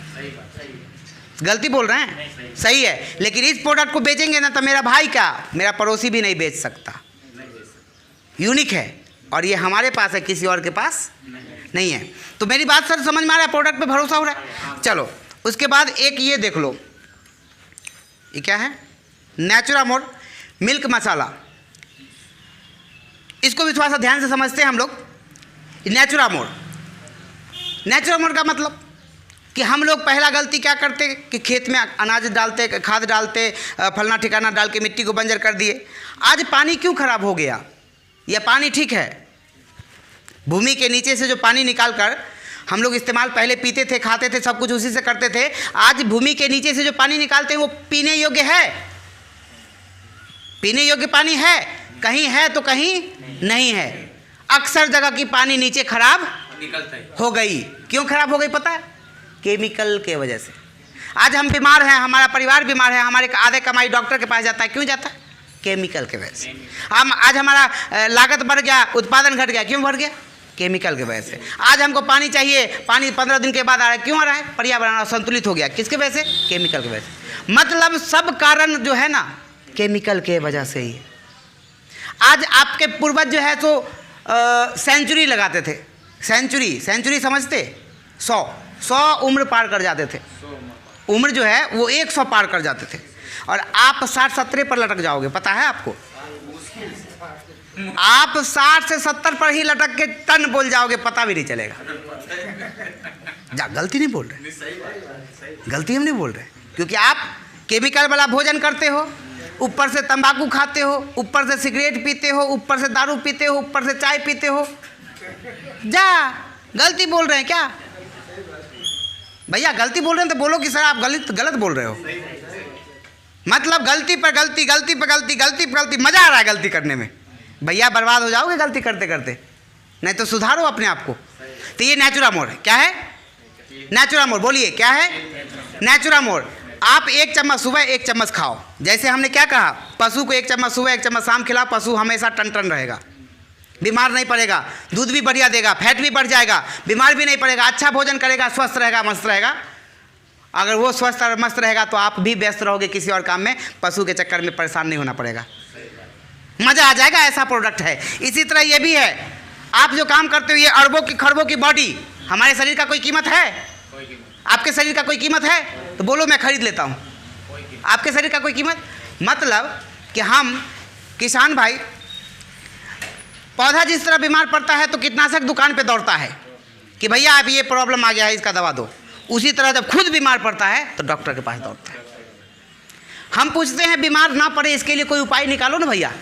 [SPEAKER 1] गलती बोल रहे हैं? सही है। लेकिन इस प्रोडक्ट को बेचेंगे ना तो मेरा भाई क्या, मेरा पड़ोसी भी नहीं बेच सकता। यूनिक है, और ये हमारे पास है, किसी और के पास नहीं है। तो मेरी बात सर समझ में आ रहा है? प्रोडक्ट पे भरोसा हो रहा है? चलो उसके बाद एक ये देख लो, ये क्या है? नेचुरामोर मिल्क मसाला। इसको भी थोड़ा सा ध्यान से समझते हैं हम लोग। नेचुरामोर, नेचुरामोर का मतलब कि हम लोग पहला गलती क्या करते कि खेत में अनाज डालते, खाद डालते, फलना ठिकाना डाल के मिट्टी को बंजर कर दिए। आज पानी क्यों खराब हो गया? यह पानी ठीक है, भूमि के नीचे से जो पानी निकाल कर हम लोग इस्तेमाल पहले पीते थे, खाते थे, सब कुछ उसी से करते थे। आज भूमि के नीचे से जो पानी निकालते हैं वो पीने योग्य है? पीने योग्य पानी है? कहीं है तो कहीं नहीं है। अक्सर जगह की पानी नीचे खराब हो गई। क्यों खराब हो गई पता है? केमिकल के वजह से। आज हम बीमार हैं, हमारा परिवार बीमार है, हमारे आधे कमाई डॉक्टर के पास जाता है, क्यों जाता है? केमिकल के वजह से। हम आज हमारा लागत बढ़ गया, उत्पादन घट गया, क्यों बढ़ गया? केमिकल की वजह से। आज हमको पानी चाहिए, पानी 15 दिन के बाद आ रहा है, क्यों आ रहा है? पर्यावरण असंतुलित हो गया, किसके वजह से? केमिकल की वजह से। मतलब सब कारण जो है ना केमिकल के वजह से ही। आज आपके पूर्वज जो है तो सेंचुरी लगाते थे, सेंचुरी समझते? 100 उम्र पार कर जाते थे, उम्र जो है वो 100 पार कर जाते थे, और आप 60-70 पर लटक जाओगे, पता है आपको? आप 60 से 70 पर ही लटक के टन बोल जाओगे, पता भी नहीं चलेगा। गलती नहीं बोल रहे, गलती हम नहीं बोल रहे, क्योंकि आप केमिकल वाला भोजन करते हो, ऊपर से तंबाकू खाते हो, ऊपर से सिगरेट पीते हो, ऊपर से दारू पीते हो, ऊपर से चाय पीते हो। गलती बोल रहे हैं क्या भैया? गलती बोल रहे हैं तो बोलो कि सर आप गलत बोल रहे हो। मतलब गलती पर गलती, गलती पर गलती, गलती पर गलती, मजा आ रहा है गलती करने में। भैया बर्बाद हो जाओगे गलती करते करते, नहीं तो सुधारो अपने आप को। तो ये नेचुरामोर है, क्या है? नेचुरामोर, बोलिए क्या है? नेचुरामोर। आप 1 चम्मच सुबह 1 चम्मच खाओ। जैसे हमने क्या कहा, पशु को 1 चम्मच सुबह 1 चम्मच शाम खिलाओ, पशु हमेशा टन रहेगा, बीमार नहीं पड़ेगा, दूध भी बढ़िया देगा, फैट भी बढ़ जाएगा, बीमार भी नहीं पड़ेगा, अच्छा भोजन करेगा, स्वस्थ रहेगा, मस्त रहेगा। अगर वो स्वस्थ और मस्त रहेगा तो आप भी व्यस्त रहोगे किसी और काम में, पशु के चक्कर में परेशान नहीं होना पड़ेगा, मज़ा आ जाएगा। ऐसा प्रोडक्ट है। इसी तरह ये भी है, आप जो काम करते हो, ये अरबों की खरबों की बॉडी, हमारे शरीर का कोई कीमत है? आपके शरीर का कोई कीमत है? तो बोलो मैं खरीद लेता हूँ। आपके शरीर का कोई कीमत? मतलब कि हम किसान भाई, पौधा जिस तरह बीमार पड़ता है तो कीटनाशक दुकान पे दौड़ता है कि भैया आप ये प्रॉब्लम आ गया है, इसका दवा दो। उसी तरह जब खुद बीमार पड़ता है तो डॉक्टर के पास दौड़ता है। हम पूछते हैं बीमार ना पड़े इसके लिए कोई उपाय निकालो ना भैया।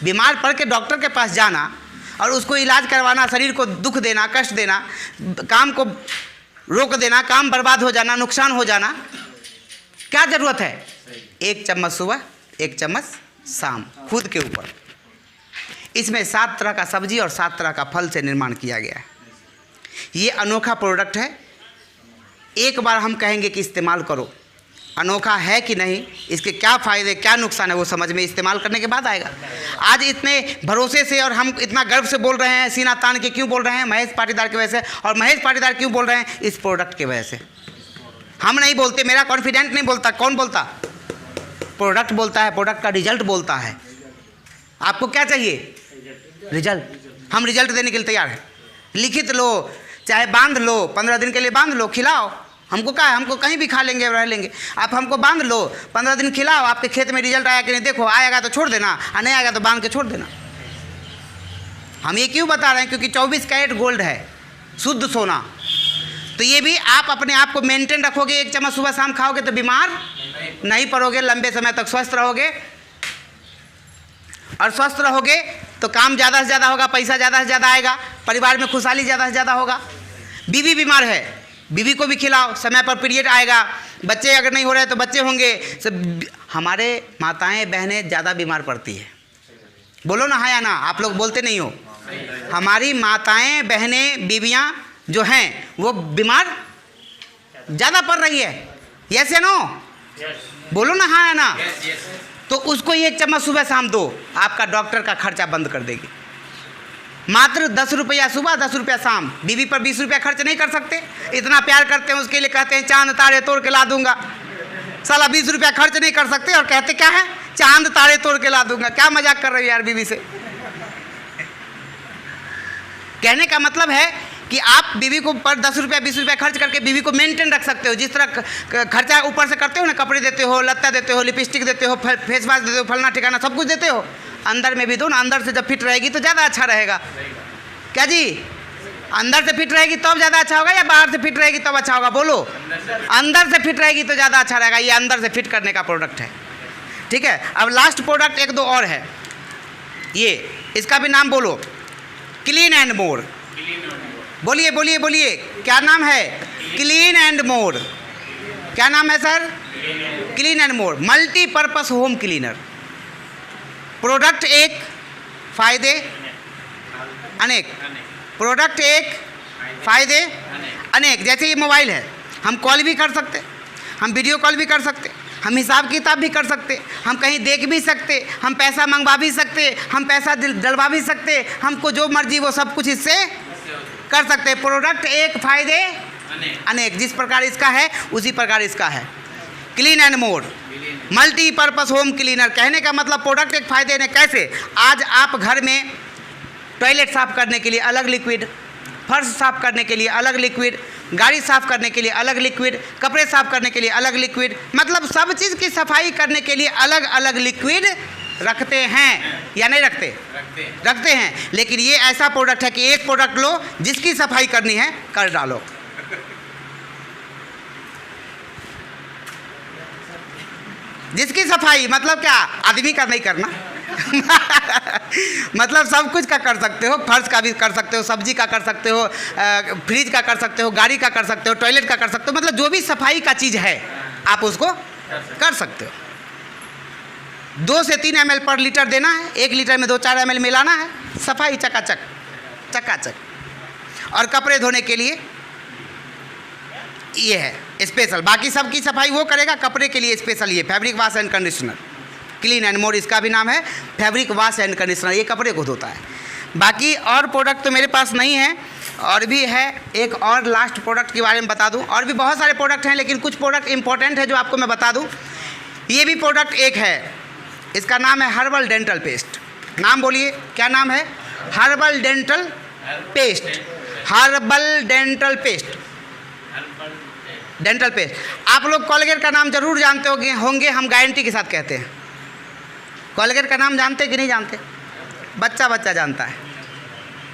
[SPEAKER 1] बीमार पड़ के डॉक्टर के पास जाना और उसको इलाज करवाना, शरीर को दुख देना, कष्ट देना, काम को रोक देना, काम बर्बाद हो जाना, नुकसान हो जाना, क्या ज़रूरत है? 1 चम्मच सुबह 1 चम्मच शाम, खुद के ऊपर। इसमें 7 तरह का सब्जी और 7 तरह का फल से निर्माण किया गया है। ये अनोखा प्रोडक्ट है। एक बार हम कहेंगे कि इस्तेमाल करो, अनोखा है कि नहीं, इसके क्या फ़ायदे क्या नुकसान है वो समझ में इस्तेमाल करने के बाद आएगा। आज इतने भरोसे से और हम इतना गर्व से बोल रहे हैं, सीना तान के क्यों बोल रहे हैं? महेश पाटीदार की वजह से। और महेश पाटीदार क्यों बोल रहे हैं? इस प्रोडक्ट की वजह से। हम नहीं बोलते, मेरा कॉन्फिडेंट नहीं बोलता। कौन बोलता? प्रोडक्ट बोलता है, प्रोडक्ट का रिजल्ट बोलता है। आपको क्या चाहिए? रिजल्ट। हम रिजल्ट देने के लिए तैयार हैं। लिखित लो, चाहे बांध लो, 15 दिन के लिए बांध लो, खिलाओ। हमको क्या है, हमको कहीं भी खा लेंगे, रह लेंगे। आप हमको बांध लो, 15 दिन खिलाओ, आपके खेत में रिजल्ट आया कि नहीं देखो, आएगा तो छोड़ देना, और नहीं आएगा तो बांध के छोड़ देना। हम ये क्यों बता रहे हैं? क्योंकि 24 कैरेट गोल्ड है, शुद्ध सोना। तो ये भी आप अपने आप को मेंटेन रखोगे, 1 चम्मच सुबह शाम खाओगे तो बीमार नहीं पड़ोगे, लंबे समय तक स्वस्थ रहोगे। और स्वस्थ रहोगे तो काम ज़्यादा से ज़्यादा होगा, पैसा ज़्यादा से ज़्यादा आएगा, परिवार में खुशहाली ज़्यादा से ज़्यादा होगा। बीवी बीमार है, बीवी को भी खिलाओ, समय पर पीरियड आएगा, बच्चे अगर नहीं हो रहे तो बच्चे होंगे। सब हमारे माताएं बहनें ज़्यादा बीमार पड़ती है। बोलो ना हाँ या ना, आप लोग बोलते नहीं हो। हमारी माताएं बहनें बीवियां जो हैं वो बीमार ज़्यादा पड़ रही है। यस या नो? बोलो ना हाँ या ना। तो उसको 1 चम्मच सुबह शाम दो, आपका डॉक्टर का खर्चा बंद कर देगी। मात्र 10 रुपया सुबह 10 रुपया शाम। बीवी पर 20 रुपया खर्च नहीं कर सकते? इतना प्यार करते हैं उसके लिए, कहते हैं चांद तारे तोड़ के ला दूंगा। साला 20 रुपया खर्च नहीं कर सकते और कहते क्या है, चांद तारे तोड़ के ला दूंगा। क्या मजाक कर रहे हो यार बीवी से। कहने का मतलब है कि आप बीवी को पर 10 रुपया 20 रुपया खर्च करके बीवी को मेंटेन रख सकते हो। जिस तरह खर्चा ऊपर से करते हो ना, कपड़े देते हो, लत्ता देते हो, लिपस्टिक देते हो, फेस वॉश देते हो, फलना ठिकाना सब कुछ देते हो, अंदर में भी दो ना। अंदर से जब फिट रहेगी तो ज़्यादा अच्छा रहेगा। क्या जी? अंदर से फिट रहेगी तब ज़्यादा अच्छा होगा या बाहर से फिट रहेगी तब अच्छा होगा? बोलो। अंदर से फिट रहेगी तो ज़्यादा अच्छा रहेगा। ये अंदर से फिट करने का प्रोडक्ट है, ठीक है। अब लास्ट प्रोडक्ट 1 2 और है, ये इसका भी नाम बोलो, क्लीन एंड मोर। बोलिए बोलिए बोलिए, क्या नाम है? Clean and more. क्या नाम है sir? Clean and more multipurpose home cleaner. Product एक, फायदे अनेक। प्रोडक्ट एक, फायदे अनेक। जैसे ये मोबाइल है, हम कॉल भी कर सकते, हम वीडियो कॉल भी कर सकते, हम हिसाब किताब भी कर सकते, हम कहीं देख भी सकते, हम पैसा मंगवा भी सकते, हम पैसा डलवा भी सकते, हमको जो मर्जी वो सब कुछ इससे कर सकते हैं। प्रोडक्ट एक, फायदे अनेक। जिस प्रकार इसका है उसी प्रकार इसका है। Clean and more multipurpose home cleaner. कहने का मतलब प्रोडक्ट एक, फायदे अनेक। कैसे? आज आप घर में टॉयलेट साफ़ करने के लिए अलग लिक्विड, फर्श साफ़ करने के लिए अलग लिक्विड, गाड़ी साफ़ करने के लिए अलग लिक्विड, कपड़े साफ़ करने के लिए अलग लिक्विड, मतलब सब चीज़ की सफाई करने के लिए अलग अलग लिक्विड रखते हैं या नहीं रखते? रखते हैं। लेकिन ये ऐसा प्रोडक्ट है कि एक प्रोडक्ट लो, जिसकी सफाई करनी है कर डालो। जिसकी सफाई मतलब क्या? आदमी का नहीं करना मतलब सब कुछ का कर सकते हो। फर्श का भी कर सकते हो, सब्जी का कर सकते हो, फ्रिज का कर सकते हो, गाड़ी का कर सकते हो, टॉयलेट का कर सकते हो। मतलब जो भी सफाई का चीज़ है आप उसको कर सकते हो। 2 से 3 ml पर लीटर देना है, 1 लीटर में 2-4 ml मिलाना है, सफाई चकाचक चकाचक। और कपड़े धोने के लिए ये है स्पेशल, बाकी सबकी सफाई वो करेगा, कपड़े के लिए स्पेशल ये fabric wash and conditioner. Clean and more इसका भी नाम है, फैब्रिक वॉश एंड कंडीशनर। ये कपड़े को धोता है। बाकी और प्रोडक्ट तो मेरे पास नहीं है, और भी है। एक और लास्ट प्रोडक्ट के बारे में बता दूं। और भी बहुत सारे प्रोडक्ट हैं, लेकिन कुछ प्रोडक्ट इंपॉर्टेंट है जो आपको मैं बता दूं। ये भी प्रोडक्ट एक है, इसका नाम है हर्बल डेंटल पेस्ट। नाम बोलिए, क्या नाम है? Herbal dental paste. Herbal dental paste, dental paste. आप लोग कोलगेट का नाम जरूर जानते होंगे, हम गारंटी के साथ कहते हैं। कोलगेट का नाम जानते कि नहीं जानते? बच्चा बच्चा जानता है,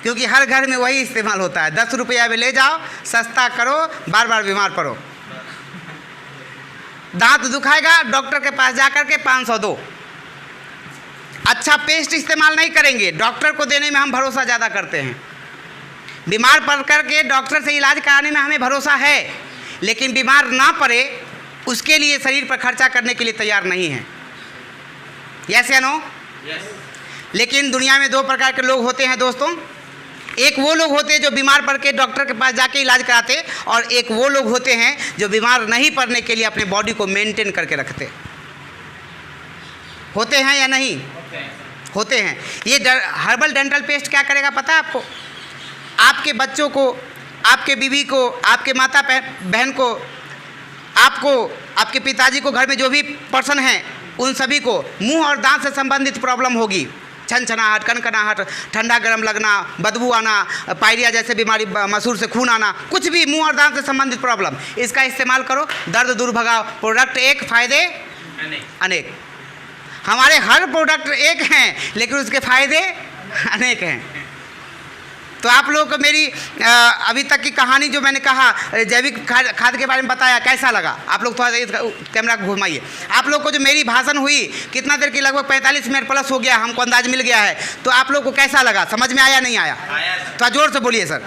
[SPEAKER 1] क्योंकि हर घर में वही इस्तेमाल होता है। 10 रुपया में ले जाओ, सस्ता करो, बार बार बीमार पड़ो। दांत दुखाएगा, डॉक्टर के पास जाकर के 500 दो। अच्छा पेस्ट इस्तेमाल नहीं करेंगे, डॉक्टर को देने में हम भरोसा ज़्यादा करते हैं। बीमार पड़ करके डॉक्टर से इलाज कराने में हमें भरोसा है, लेकिन बीमार ना पड़े उसके लिए शरीर पर खर्चा करने के लिए तैयार नहीं है। यस या नो? लेकिन दुनिया में 2 प्रकार के लोग होते हैं दोस्तों। एक वो लोग होते हैं जो बीमार पड़ के डॉक्टर के पास जाके इलाज कराते, और एक वो लोग होते हैं जो बीमार नहीं पड़ने के लिए अपने बॉडी को मेंटेन करके रखते। होते हैं या नहीं? होते हैं। ये हर्बल डेंटल पेस्ट क्या करेगा पता है आपको? आपके बच्चों को, आपके बीवी को, आपके माता बहन को, आपको, आपके पिताजी को, घर में जो भी पर्सन हैं उन सभी को मुंह और दांत से संबंधित प्रॉब्लम होगी, छनछनाहट, कनकनाहट, ठंडा गर्म लगना, बदबू आना, पायरिया जैसे बीमारी, मसूर से खून आना, कुछ भी मुंह और दांत से संबंधित प्रॉब्लम, इसका इस्तेमाल करो, दर्द दूर भगाओ। प्रोडक्ट एक, फायदे अनेक। हमारे हर प्रोडक्ट एक हैं, लेकिन उसके फ़ायदे अनेक हैं। तो आप लोगों को मेरी अभी तक की कहानी जो मैंने कहा जैविक खाद के बारे में बताया, कैसा लगा? आप लोग थोड़ा सा कैमरा को घुमाइए। आप लोग को जो मेरी भाषण हुई कितना देर की, लगभग 45 मिनट प्लस हो गया, हमको अंदाज मिल गया है। तो आप लोग को कैसा लगा? समझ में आया नहीं आया? थोड़ा जोर से बोलिए सर।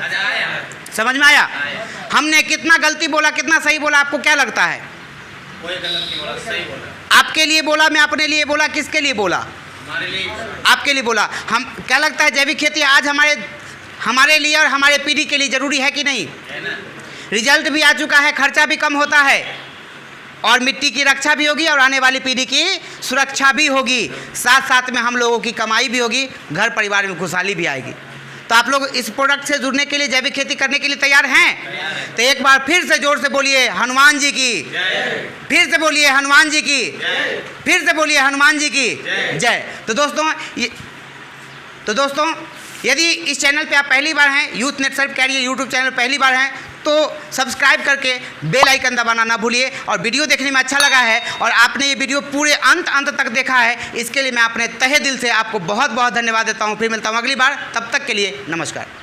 [SPEAKER 1] समझ में आया? हमने कितना गलती बोला, कितना सही बोला, आपको क्या लगता है?
[SPEAKER 2] कोई गलत नहीं बोला, सही बोला।
[SPEAKER 1] आपके लिए बोला, मैं अपने लिए बोला, किसके लिए बोला?
[SPEAKER 2] हमारे लिए
[SPEAKER 1] आपके लिए बोला। हम क्या लगता है जैविक खेती आज हमारे लिए और हमारे पीढ़ी के लिए ज़रूरी है कि नहीं?
[SPEAKER 2] है ना।
[SPEAKER 1] रिजल्ट भी आ चुका है, खर्चा भी कम होता है और मिट्टी की रक्षा भी होगी और आने वाली पीढ़ी की सुरक्षा भी होगी, साथ साथ में हम लोगों की कमाई भी होगी, घर परिवार में खुशहाली भी आएगी। तो आप लोग इस प्रोडक्ट से जुड़ने के लिए, जैविक खेती करने के लिए तैयार हैं? तो एक बार फिर से जोर से बोलिए हनुमान जी की, फिर से बोलिए हनुमान जी की, फिर से बोलिए हनुमान जी की जय। तो दोस्तों यदि इस चैनल पे आप पहली बार हैं, यूथ नेट सर्व कैरियर यूट्यूब चैनल पहली बार हैं, तो सब्सक्राइब करके बेल आइकन दबाना ना भूलिए। और वीडियो देखने में अच्छा लगा है और आपने ये वीडियो पूरे अंत तक देखा है, इसके लिए मैं अपने तहे दिल से आपको बहुत बहुत धन्यवाद देता हूँ। फिर मिलता हूँ अगली बार, तब तक के लिए नमस्कार।